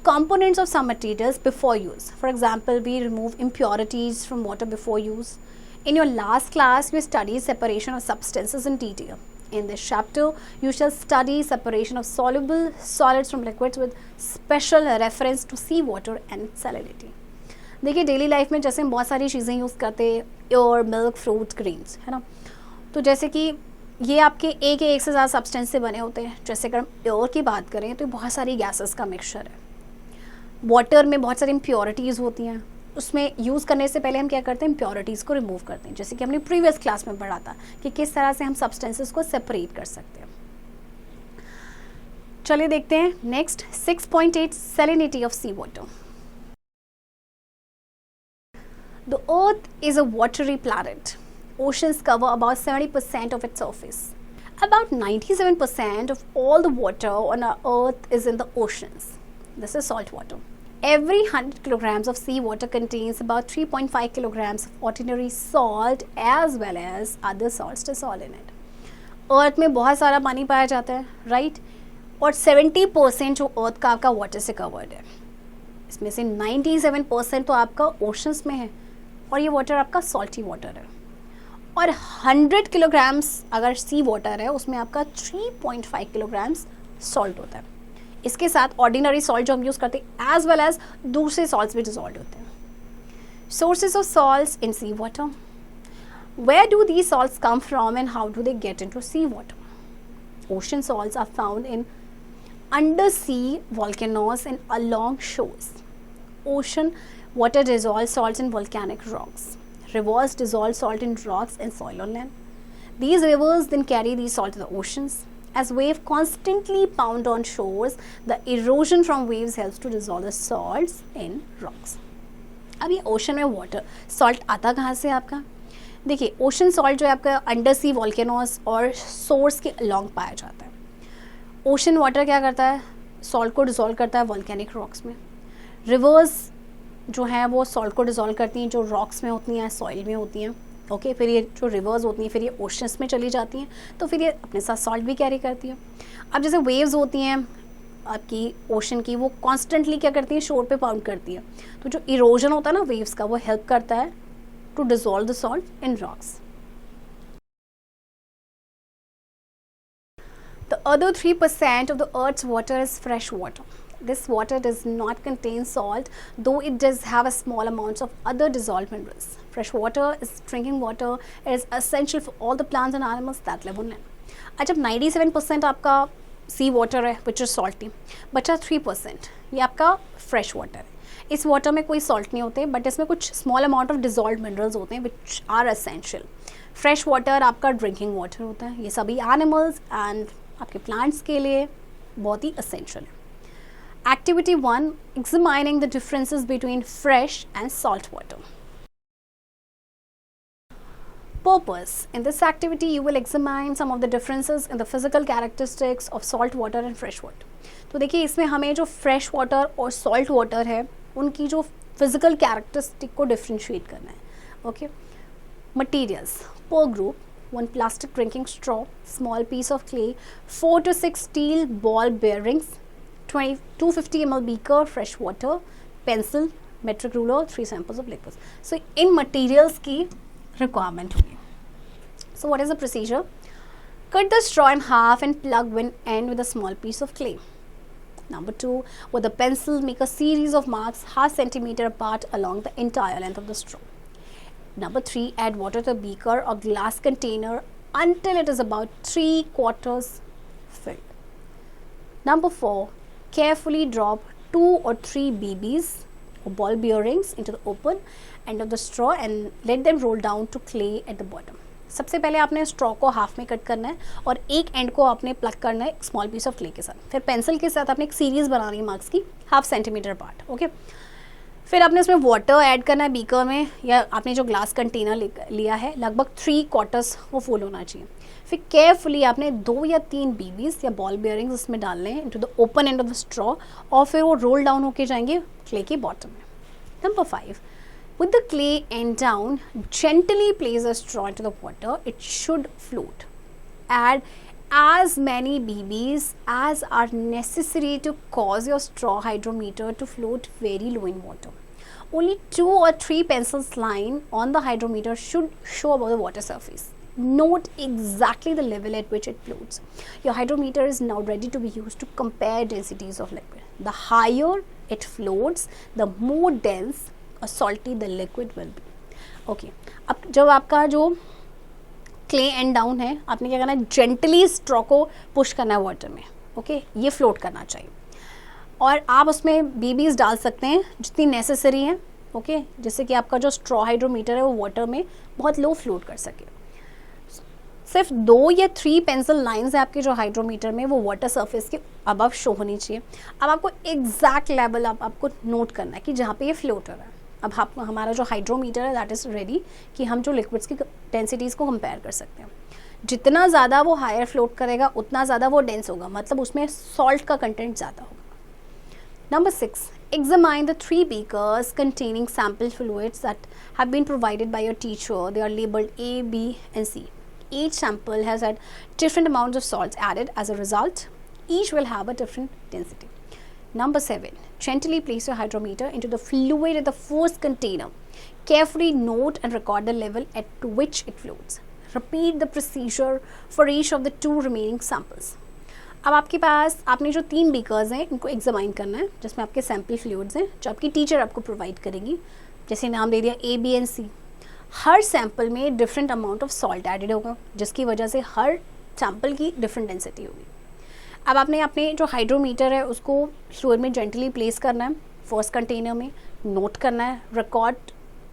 components of some materials before use. For example, we remove impurities from water before use. In your last class, you studied separation of substances in detail. In this chapter, you shall study separation of soluble solids from liquids with special reference to sea water and salinity. देखिए, daily life में जैसे हम बहुत सारी चीज़ें use करते हैं, air, milk, fruit, grains, है ना. तो जैसे कि ये आपके एक से ज़्यादा सब्सटेंस से बने होते हैं. जैसे अगर हम एयर की बात करें तो बहुत सारी गैसेस का मिक्सचर है. वाटर में बहुत सारी इम्प्योरिटीज़ होती हैं, उसमें यूज़ करने से पहले हम क्या करते हैं, इम्प्योरिटीज़ को रिमूव करते हैं. जैसे कि हमने प्रीवियस क्लास में पढ़ा था कि किस तरह से हम सब्सटेंसेस को सेपरेट कर सकते हैं. चलिए देखते हैं next. 6.8 salinity of sea water. The earth is a watery planet. Oceans cover about 70% of its surface. About 97% of all the water on our earth is in the oceans. This is salt water. Every 100 kilograms of sea water contains about 3.5 kilograms of ordinary salt as well as other salts dissolved in it. अर्थ में बहुत सारा पानी पाया जाता है, right, और 70% जो अर्थ का आपका वाटर से कवर्ड है. इसमें से 97% तो आपका ओशंस में है और ये वाटर आपका सॉल्टी वाटर है. और 100 किलोग्राम्स अगर सी वाटर है उसमें आपका 3.5 किलोग्राम्स सॉल्ट होता है. इसके साथ ऑर्डिनरी सॉल्ट जो हम यूज़ करते हैं एज वेल एज दूसरे सॉल्ट्स भी डिजॉल्व होते हैं. Sources of salts in sea water. Where do these salts come from and how do they get into sea water? Ocean salts are found in under sea volcanoes and along shores. Ocean water dissolves salts in volcanic rocks. Rivers dissolve salt in rocks and soil on land. These rivers then carry these salt to the oceans. As waves constantly pound on shores, the erosion from waves helps to dissolve the salts in rocks. अब ये ocean में water salt आता कहाँ से आपका? देखिए, ocean salt जो है आपका अंडर सी वॉल्केनोस और सोर्स के अलॉन्ग पाया जाता है. ओशन वाटर क्या करता है, सॉल्ट को डिसॉल्व करता है वॉल्केनिक रॉक्स में. रिवर्स जो हैं वो सॉल्ट को डिसॉल्व करती हैं जो रॉक्स में होती हैं, सॉइल में होती हैं. ओके, फिर ये जो रिवर्स होती हैं फिर ये ओशंस में चली जाती हैं, तो फिर ये अपने साथ सॉल्ट भी कैरी करती हैं. अब जैसे वेव्स होती हैं आपकी ओशन की, वो कॉन्स्टेंटली क्या करती हैं, शोर पे पाउंड करती है. तो जो इरोजन होता है ना वेव्स का, वो हेल्प करता है to dissolve the salt in rocks. The other 3% of the Earth's water is fresh water. This water does not contain salt, though it does have a small amounts of other dissolved minerals. Fresh water is drinking water. It is essential for all the plants and animals that live on land. अच्छा, 97% आपका सी water है which is salty. बचा 3% ये आपका fresh water है. इस water में कोई सॉल्ट नहीं होते, बट इसमें कुछ small amount of dissolve minerals होते हैं which are essential. Fresh water आपका ड्रिंकिंग वाटर होता है. ये सभी एनिमल्स एंड आपके प्लांट्स के लिए बहुत ही एसेंशियल है. Activity 1, examining the differences between fresh and salt water. Purpose. In this activity, you will examine some of the differences in the physical characteristics of salt water and fresh water. तो देखिए, इसमें हमें जो fresh water और salt water है उनकी जो physical characteristic को differentiate करना है. Okay. Materials. Per group, 1 plastic drinking straw, small piece of clay, 4 to 6 steel ball bearings, 250 ml beaker fresh water, pencil, metric ruler, 3 samples of liquids. So in materials की requirement होगी. So what is the procedure? Cut the straw in half and plug one end with a small piece of clay. Number 2, with a pencil, make a series of marks half centimeter apart along the entire length of the straw. Number 3, add water to a beaker or glass container until it is about 3/4 filled. Number 4, carefully drop 2 or 3 BBs or ball bearings into the open end of the straw and let them roll down to clay at the bottom. सबसे पहले आपने straw को half में cut करना है और एक and को आपने प्लग करना है स्मॉल पीस ऑफ क्ले के साथ. फिर पेंसिल के साथ आपने एक सीरीज बनानी है मार्क्स की हाफ सेंटीमीटर अपार्ट. ओके, फिर आपने इसमें वाटर ऐड करना है बीकर में, या आपने जो ग्लास कंटेनर लिया है लगभग 3/4 वो फुल होना चाहिए. फिर केयरफुली आपने 2 या 3 बीबीज या बॉल बेयरिंग्स उसमें डालने हैं into the open end of the straw और फिर वो रोल डाउन होके जाएंगे क्ले के बॉटम में. Number 5, with the clay end down, gently place a straw into the water. It should float. Add as many BBs as are necessary to cause your straw hydrometer to float very low in water. Only 2 or 3 pencils line on the hydrometer should show above the water surface. Note exactly the level at which it floats. Your hydrometer is now ready to be used to compare densities of liquid. The higher it floats, the more dense और salty the liquid will be. Okay, अब जब आपका जो clay and down है आपने क्या करना है, जेंटली स्ट्रॉ को पुश करना है वाटर में. ओके, ये फ्लोट करना चाहिए और आप उसमें बीबीज डाल सकते हैं जितनी नेसेसरी है. ओके, जिससे कि आपका जो स्ट्रॉ हाइड्रोमीटर है वो वाटर में बहुत लो फ्लोट कर सके. सिर्फ 2 या 3 पेंसिल लाइंस है आपके जो हाइड्रोमीटर में वो वाटर सरफेस के अबव शो होनी चाहिए. अब आपको एग्जैक्ट लेवल आपको नोट करना है कि जहाँ पे ये फ्लोट हो रहा है. अब हमारा जो हाइड्रोमीटर है दैट इज़ रेडी कि हम जो लिक्विड्स की डेंसिटीज़ को कंपेयर कर सकते हैं. जितना ज़्यादा वो हायर फ्लोट करेगा उतना ज़्यादा वो डेंस होगा, मतलब उसमें सॉल्ट का कंटेंट ज़्यादा होगा. Number 6, examine the 3 beakers containing sample fluids that have been provided by your teacher. They are labeled A, B and C. Each sample has had different amounts of salts added. As a result, each will have a different density. Number 7, gently place your hydrometer into the fluid at the first container. Carefully note and record the level at which it floats. Repeat the procedure for each of the 2 remaining samples. अब आपके पास आपने जो 3 beakers हैं इनको examine करना है जिसमें आपके सैम्पल फ्लूइड्स हैं जो आपकी टीचर आपको प्रोवाइड करेगी. जैसे नाम दे दिया A, B एंड C. हर सैम्पल में different amount of salt added होगा जिसकी वजह से हर सैम्पल की डिफरेंट डेंसिटी होगी. अब आपने अपने जो हाइड्रोमीटर है उसको फ्लूइड में जेंटली प्लेस करना है फर्स्ट कंटेनर में, नोट करना है, रिकॉर्ड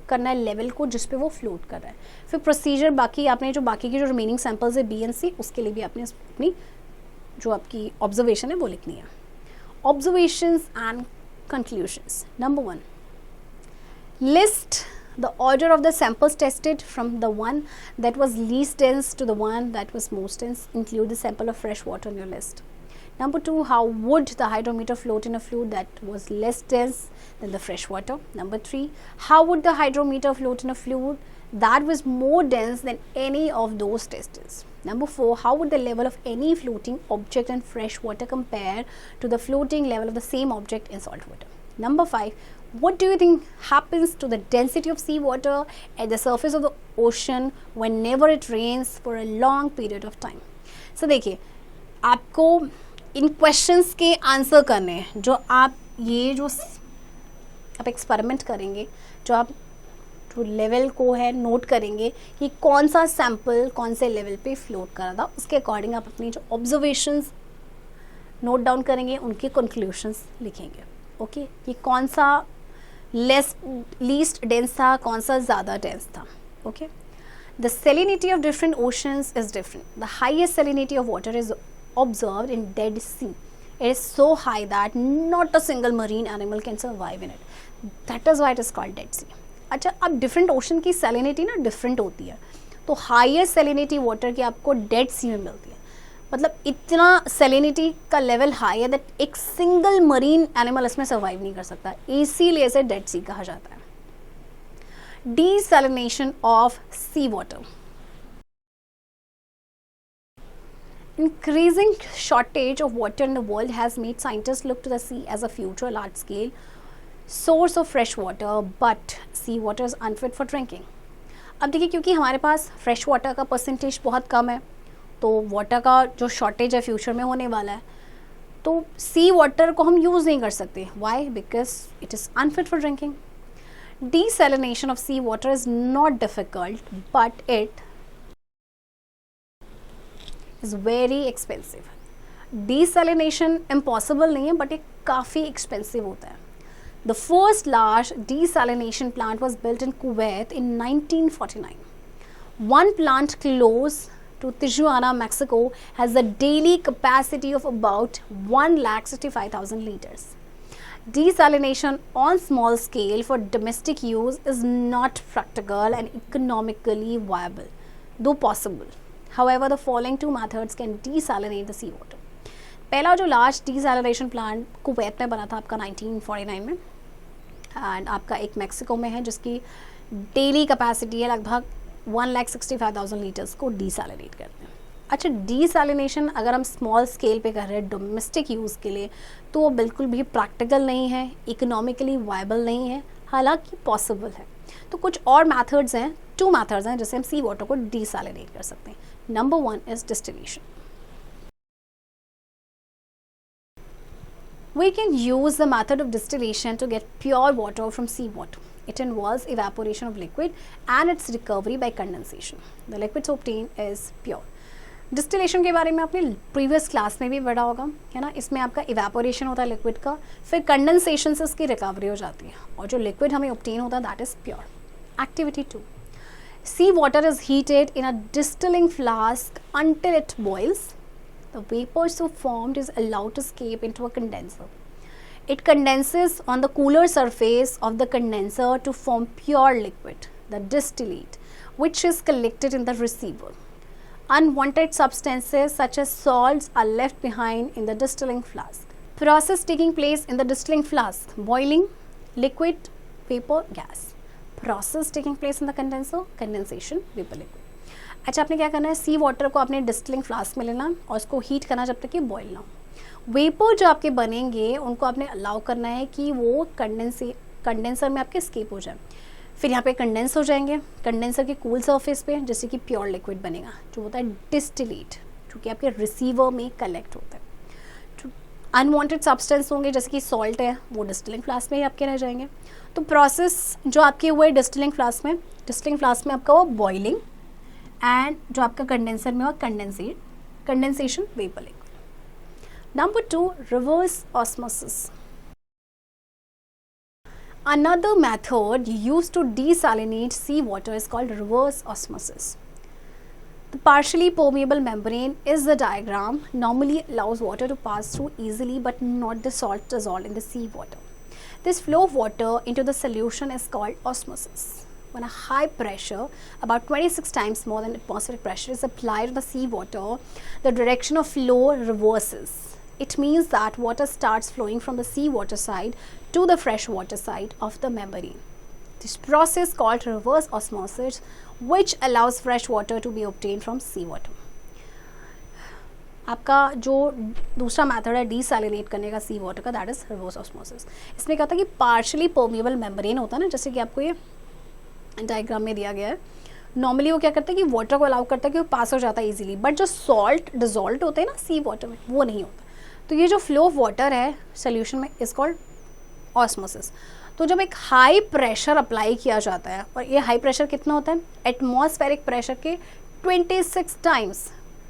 करना है लेवल को जिस पे वो फ्लोट कर रहा है. फिर प्रोसीजर बाकी आपने जो बाकी की जो रिमेनिंग सैम्पल्स है B एंड C उसके लिए भी आपने अपनी जो आपकी ऑब्जर्वेशन है वो लिखनी है. Observations and conclusions. Number 1, list the order of the samples tested from the one that was least dense to the one that was most dense. Include the sample of fresh water in your list. Number 2, how would the hydrometer float in a fluid that was less dense than the fresh water? Number 3, how would the hydrometer float in a fluid that was more dense than any of those tested? Number 4, how would the level of any floating object in fresh water compare to the floating level of the same object in salt water? Number 5, what do you think happens to the density of seawater at the surface of the ocean whenever it rains for a long period of time? So देखिए, आपको इन questions के answer करने हैं जो आप ये जो आप एक्सपेरिमेंट करेंगे, जो आप जो लेवल को है नोट करेंगे कि कौन सा सैम्पल कौन से लेवल पे फ्लोट कर रहा था, उसके अकॉर्डिंग आप अपनी जो ऑब्जर्वेशंस नोट डाउन करेंगे, उनके कंक्लूशंस लिखेंगे. ओके, कि कौन सा लीस्ट डेंस था, कौन सा ज़्यादा डेंस था. Okay, the salinity of different oceans is different. The highest salinity of water is observed in Dead Sea. It is so high that not a single marine animal can survive in it. That is why it is called Dead Sea. अच्छा, अब different ocean की salinity ना different होती है, तो highest salinity water की आपको dead सी में मिलती है. मतलब इतना सैलिनिटी का लेवल हाई है दैट एक सिंगल मरीन एनिमल इसमें सर्वाइव नहीं कर सकता, इसीलिए इसे डेड सी कहा जाता है. Desalination of seawater. Increasing shortage of water in the world has made scientists look to the sea as a future large-scale source of fresh water but sea water is unfit for drinking. अब देखिए, क्योंकि हमारे पास fresh water का percentage बहुत कम है, तो वाटर का जो शॉर्टेज है फ्यूचर में होने वाला है, तो सी वाटर को हम यूज़ नहीं कर सकते। Why? Because it is unfit for drinking. Desalination of sea water is not difficult, but it is very expensive. Desalination impossible नहीं है, but ये काफ़ी expensive होता है. The first large desalination plant was built in Kuwait in 1949. One plant close to Tijuana, Mexico, has a daily capacity of about 1,65,000 liters. Desalination on small scale for domestic use is not practical and economically viable, though possible. However, the following two methods can desalinate the seawater. पहला जो large desalination plant Kuwait में बना था आपका 1949 में, and आपका एक Mexico में है जिसकी डेली कैपेसिटी है लगभग 1,65,000 लीटर्स को डीसैलिनेट करते हैं। अच्छा, डीसैलिनेशन अगर हम स्मॉल स्केल पे कर रहे हैं डोमेस्टिक यूज़ के लिए, तो वो बिल्कुल भी प्रैक्टिकल नहीं है, इकोनॉमिकली वायबल नहीं है, हालांकि पॉसिबल है। तो कुछ और मेथड्स हैं, 2 मेथड्स हैं जिससे हम सी वाटर को डीसैलिनेट कर सकते हैं। Number 1 is distillation. We can use the method of distillation to get pure water from seawater. It involves evaporation of liquid and its recovery by condensation. The liquid obtained is pure. Distillation के बारे में आपने previous class में भी पढ़ा होगा, है ना। इसमें आपका इवेपोरेशन होता है लिक्विड का, फिर कंडेंसेशन से उसकी रिकवरी हो जाती है, और जो लिक्विड हमें ऑब्टेन होता है that is pure. Activity 2, sea water is heated in a distilling flask until it boils. The vapor so formed is allowed to escape into a condenser. It condenses on the cooler surface of the condenser to form pure liquid, the distillate, which is collected in the receiver. Unwanted substances such as salts are left behind in the distilling flask. Process taking place in the distilling flask: boiling, liquid, vapor, gas. Process taking place in the condenser: condensation, vapor, liquid. अच्छा, आपने क्या करना है, सी water को आपने distilling flask में लेना और उसको हीट करना जब तक कि बॉयल ना हो। वेपर जो आपके बनेंगे उनको आपने अलाउ करना है कि वो कंडेंसर में आपके स्केप हो जाए, फिर यहाँ पे कंडेंस हो जाएंगे कंडेंसर के कूल सरफेस पे, जैसे कि प्योर लिक्विड बनेगा जो होता है डिस्टिलेट, जो कि आपके रिसीवर में कलेक्ट होता है। अनवांटेड सब्सटेंस होंगे जैसे कि सॉल्ट है, वो डिस्टिलिंग फ्लास्क में ही आपके रह जाएंगे। तो प्रोसेस जो आपके हुए डिस्टिलिंग फ्लास्क में आपका वो बॉइलिंग, एंड जो आपका कंडेंसर में हुआ condensation, vapour, liquid. Number 2, reverse osmosis. Another method used to desalinate seawater is called reverse osmosis. The partially permeable membrane is the diagram normally allows water to pass through easily, but not the salt dissolved in the seawater. This flow of water into the solution is called osmosis. When a high pressure, about 26 times more than atmospheric pressure, is applied to the seawater, the direction of flow reverses. It means that water starts flowing from the seawater side to the freshwater side of the membrane. This process called reverse osmosis, which allows fresh water to be obtained from seawater. आपका जो दूसरा method है डीसैलिनेट करने का सी water का, that is reverse osmosis. इसमें क्या होता है कि पार्शली परमेबल मेम्ब्रेन होता है ना, जैसे कि आपको ये डायग्राम में दिया गया है। नॉर्मली वो क्या करता है कि वाटर को अलाउ करता है कि वो पास हो जाता है इजीली, बट जो सॉल्ट डिजॉल्व होते हैं ना सी वाटर में, वो नहीं होता। तो ये जो फ्लो ऑफ वाटर है सोल्यूशन में इज कॉल्ड ऑस्मोसिस। तो जब एक हाई प्रेशर अप्लाई किया जाता है, और ये हाई प्रेशर कितना होता है, एटमॉस्फेरिक प्रेशर के 26 टाइम्स,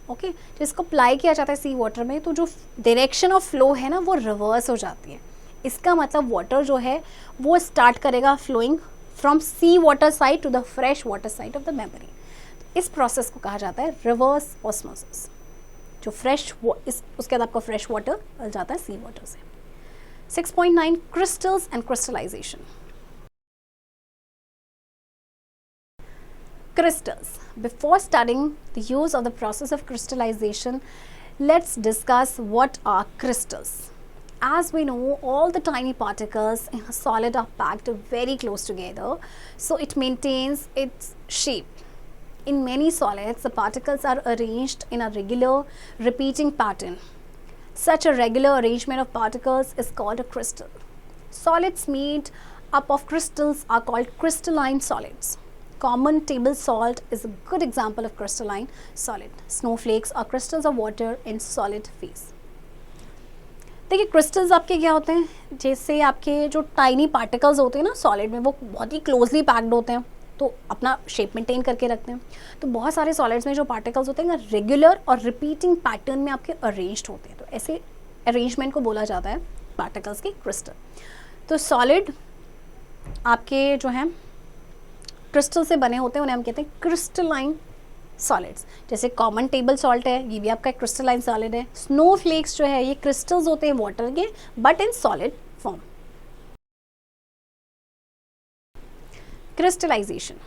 ओके, जिसको अप्लाई किया जाता है सी वाटर में, तो जो डायरेक्शन ऑफ फ्लो है ना वो रिवर्स हो जाती है। इसका मतलब वाटर जो है वो स्टार्ट करेगा flowing from sea water side to the fresh water side of the membrane. इस प्रोसेस को कहा जाता है रिवर्स ऑस्मोसिस। जो उसके बाद आपका फ्रेश वाटर मिल जाता है सी वाटर से। 6.9 crystals and crystallization. Crystals. Before studying the use of the process of crystallization, let's discuss what are crystals. As we know, all the tiny particles in a solid are packed very close together, so it maintains its shape. In many solids, the particles are arranged in a regular, repeating pattern. Such a regular arrangement of particles is called a crystal. Solids made up of crystals are called crystalline solids. Common table salt is a good example of crystalline solid. Snowflakes are crystals of water in solid phase. देखिए crystals आपके क्या होते हैं, जैसे आपके जो tiny particles होते हैं ना सॉलिड में, वो बहुत ही क्लोजली पैक्ड होते हैं, तो अपना शेप मेंटेन करके रखते हैं. तो बहुत सारे सॉलिड्स में जो पार्टिकल्स होते हैं रेगुलर और रिपीटिंग पैटर्न में आपके अरेंज्ड होते हैं. तो ऐसे अरेंजमेंट को बोला जाता है पार्टिकल्स के क्रिस्टल. तो सॉलिड आपके जो हैं क्रिस्टल से बने होते हैं, उन्हें हम कहते हैं क्रिस्टलाइन सॉलिड्स. जैसे कॉमन टेबल सॉल्ट है, ये भी आपका क्रिस्टलाइन सॉलिड है. स्नोफ्लेक्स जो है ये क्रिस्टल्स होते हैं वाटर के, but in solid form. Crystallization.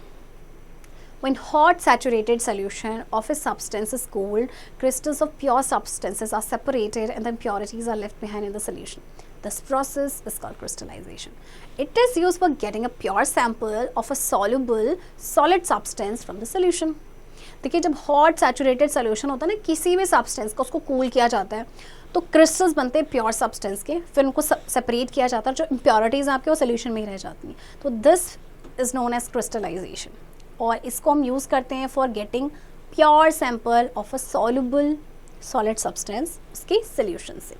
When hot saturated solution of a substance is cooled, crystals of pure substances are separated and the impurities are left behind in the solution. This process is called crystallization. It is used for getting a pure sample of a soluble solid substance from the solution. देखिए जब hot saturated solution होता है ना किसी भी substance का, उसको cool किया जाता है तो क्रिस्टल्स बनते हैं प्योर सब्सटेंस के, फिर उनको सेपरेट किया जाता है, जो इम्प्योरिटीज़ आपके वो सोल्यूशन में ही रह जाती हैं. तो this is known as crystallisation, और इसको हम यूज़ करते हैं for getting pure sample of a soluble solid substance उसके सोल्यूशन से.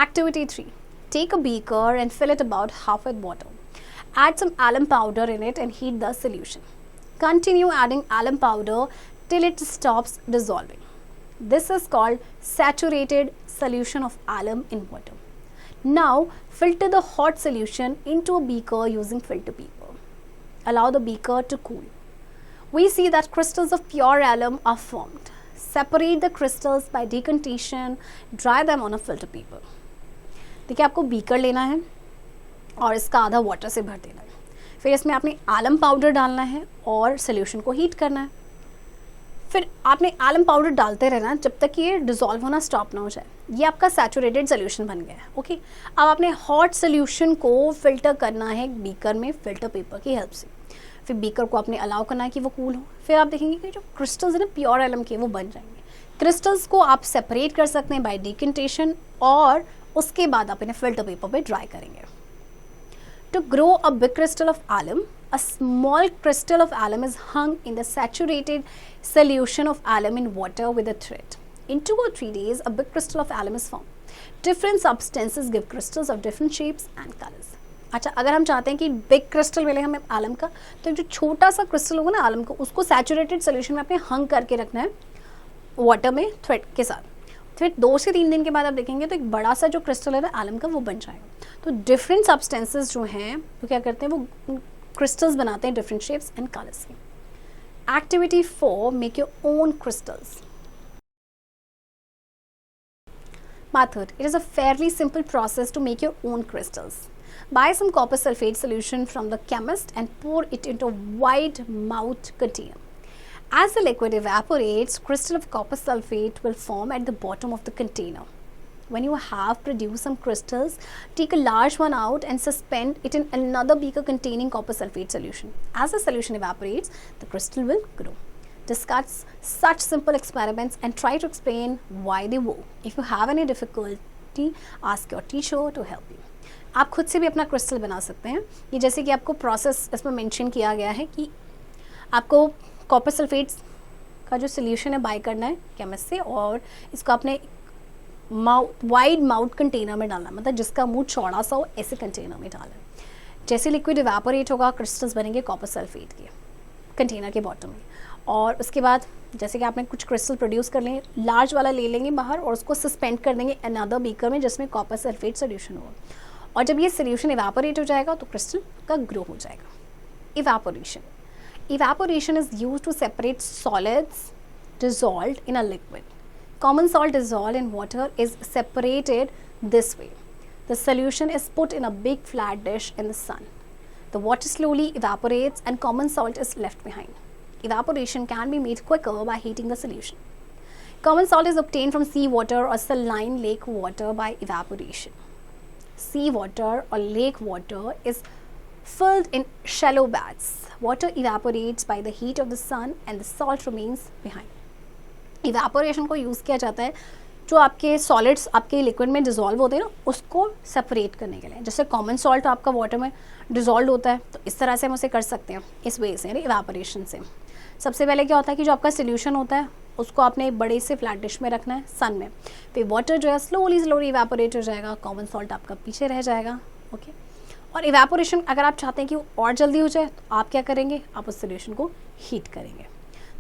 Activity 3. Take a beaker and fill it about half with water. Add some alum powder in it and heat the solution. Continue adding alum powder till it stops dissolving. This is called saturated solution of alum in water. Now filter the hot solution into a beaker using filter paper. Allow the beaker to cool. We see that crystals of pure alum are formed. Separate the crystals by decantation. Dry them on a filter paper. देखिए आपको beaker लेना है और इसका आधा water से भर देना है, फिर इसमें आपने आलम पाउडर डालना है और सोल्यूशन को हीट करना है. फिर आपने आलम पाउडर डालते रहना जब तक कि ये डिज़ोल्व होना स्टॉप ना हो जाए. ये आपका सैचुरेटेड सोल्यूशन बन गया है. ओके, अब आपने हॉट सोल्यूशन को फिल्टर करना है बीकर में फिल्टर पेपर की हेल्प से. फिर बीकर को आपने अलाउ करना है कि वो कूल हो. फिर आप देखेंगे कि जो क्रिस्टल्स है ना प्योर एलम के, वो बन जाएंगे. क्रिस्टल्स को आप सेपरेट कर सकते हैं बाय डिकेंटेशन, और उसके बाद आप इन्हें फिल्टर पेपर पे ड्राई करेंगे. To grow a big crystal of alum, a small crystal of alum is hung in the saturated solution of alum in water with a thread. In 2 or 3 days, a big crystal of alum is formed. Different substances give crystals of different shapes and colors. अच्छा, अगर हम चाहते हैं कि big crystal मिले हमें आलम का, तो जो छोटा सा क्रिस्टल होगा ना आलम का, उसको सैचुरेटेड सोल्यूशन में आपने हंग करके रखना है वाटर में थ्रेड के साथ. फिर 2 से 3 दिन के बाद आप देखेंगे तो एक बड़ा सा जो क्रिस्टल है ना आलम का, वो बन जाएगा. तो डिफरेंट सब्सटेंसेस जो हैं वो क्या करते हैं, वो क्रिस्टल्स बनाते हैं डिफरेंट शेप्स एंड कलर्स के. Activity 4. Make your own crystals. Method. It is a fairly simple process to make your own crystals. Buy some copper sulfate solution from the chemist and pour it into a wide mouthed container. As the liquid evaporates, crystal of copper sulfate will form at the bottom of the container. When you have produced some crystals, take a large one out and suspend it in another beaker containing copper sulfate solution. As the solution evaporates, the crystal will grow. Discuss such simple experiments and try to explain why they work. If you have any difficulty, ask your teacher to help you. आप खुद से भी अपना crystal बना सकते हैं. ये जैसे कि आपको प्रोसेस इसमें मेंशन किया गया है कि आपको कॉपर सल्फेट्स का जो सोल्यूशन है बाय करना है केमिस्ट से, और इसको आपने वाइड माउथ कंटेनर में डालना है, मतलब जिसका मुंह चौड़ा सा हो ऐसे कंटेनर में डालना है. जैसे लिक्विड इवेपोरेट होगा, क्रिस्टल्स बनेंगे कॉपर सल्फेट के कंटेनर के बॉटम में. और उसके बाद जैसे कि आपने कुछ क्रिस्टल प्रोड्यूस कर लेंगे, लार्ज वाला ले लेंगे बाहर और उसको सस्पेंड कर देंगे अनदर बीकर में जिसमें कॉपर सल्फेट सोल्यूशन होगा. और जब ये सोल्यूशन इवेपोरेट हो जाएगा तो क्रिस्टल का ग्रो हो जाएगा. Evaporation. Evaporation is used to separate solids dissolved in a liquid. Common salt dissolved in water is separated this way. The solution is put in a big flat dish in the sun. The water slowly evaporates and common salt is left behind. Evaporation can be made quicker by heating the solution. Common salt is obtained from seawater or saline lake water by evaporation. Seawater or lake water is filled in shallow baths. Water evaporates by the heat of the sun and the salt remains behind. Evaporation को use किया जाता है जो आपके solids आपके liquid में dissolve होते हैं ना, उसको सेपरेट करने के लिए। जैसे कॉमन सॉल्ट आपका वाटर में डिजोल्व होता है, तो इस तरह से हम उसे कर सकते हैं, इस वे से, यानी इवेपोरेशन से। सबसे पहले क्या होता है कि जो आपका सोल्यूशन होता है उसको आपने एक बड़े से फ्लैट डिश में रखना है सन में, फिर वाटर जो है स्लोली इवेपोरेट हो जाएगा, कॉमन सॉल्ट आपका पीछे रह जाएगा। ओके, और इवेपोरेशन अगर आप चाहते हैं कि वो और जल्दी हो जाए तो आप क्या करेंगे, आप उस सोल्यूशन को हीट करेंगे।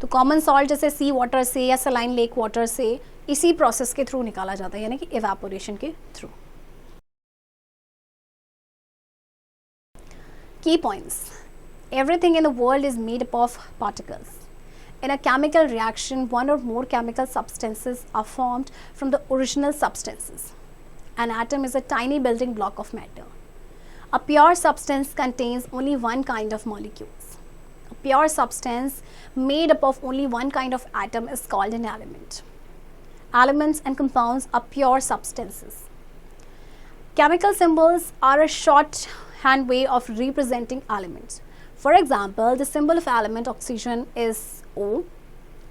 तो कॉमन सॉल्ट जैसे सी वाटर से या सलाइन लेक वाटर से इसी प्रोसेस के थ्रू निकाला जाता है, यानी कि इवेपोरेशन के through. Key points. Everything in the world is made up of particles. In a chemical reaction, one or more chemical substances are formed from the original substances. An atom is a tiny building block of matter. A pure substance contains only one kind of molecules. A pure substance made up of only one kind of atom is called an element. Elements and compounds are pure substances. Chemical symbols are a shorthand way of representing elements. For example, the symbol of element oxygen is O.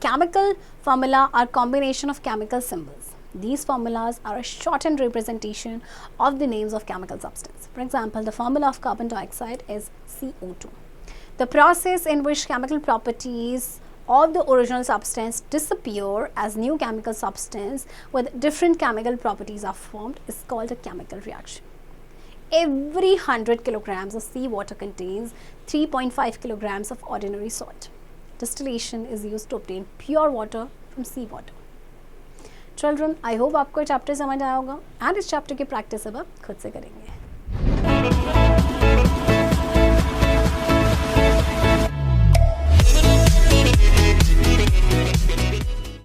Chemical formula are combination of chemical symbols. These formulas are a shortened representation of the names of chemical substance. For example, the formula of carbon dioxide is CO2. The process in which chemical properties of the original substance disappear as new chemical substance with different chemical properties are formed is called a chemical reaction. Every 100 kilograms of seawater contains 3.5 kilograms of ordinary salt. Distillation is used to obtain pure water from seawater. Children, I hope आपको ये chapter समझ आया होगा, and इस chapter की practice अब आप खुद से करेंगे।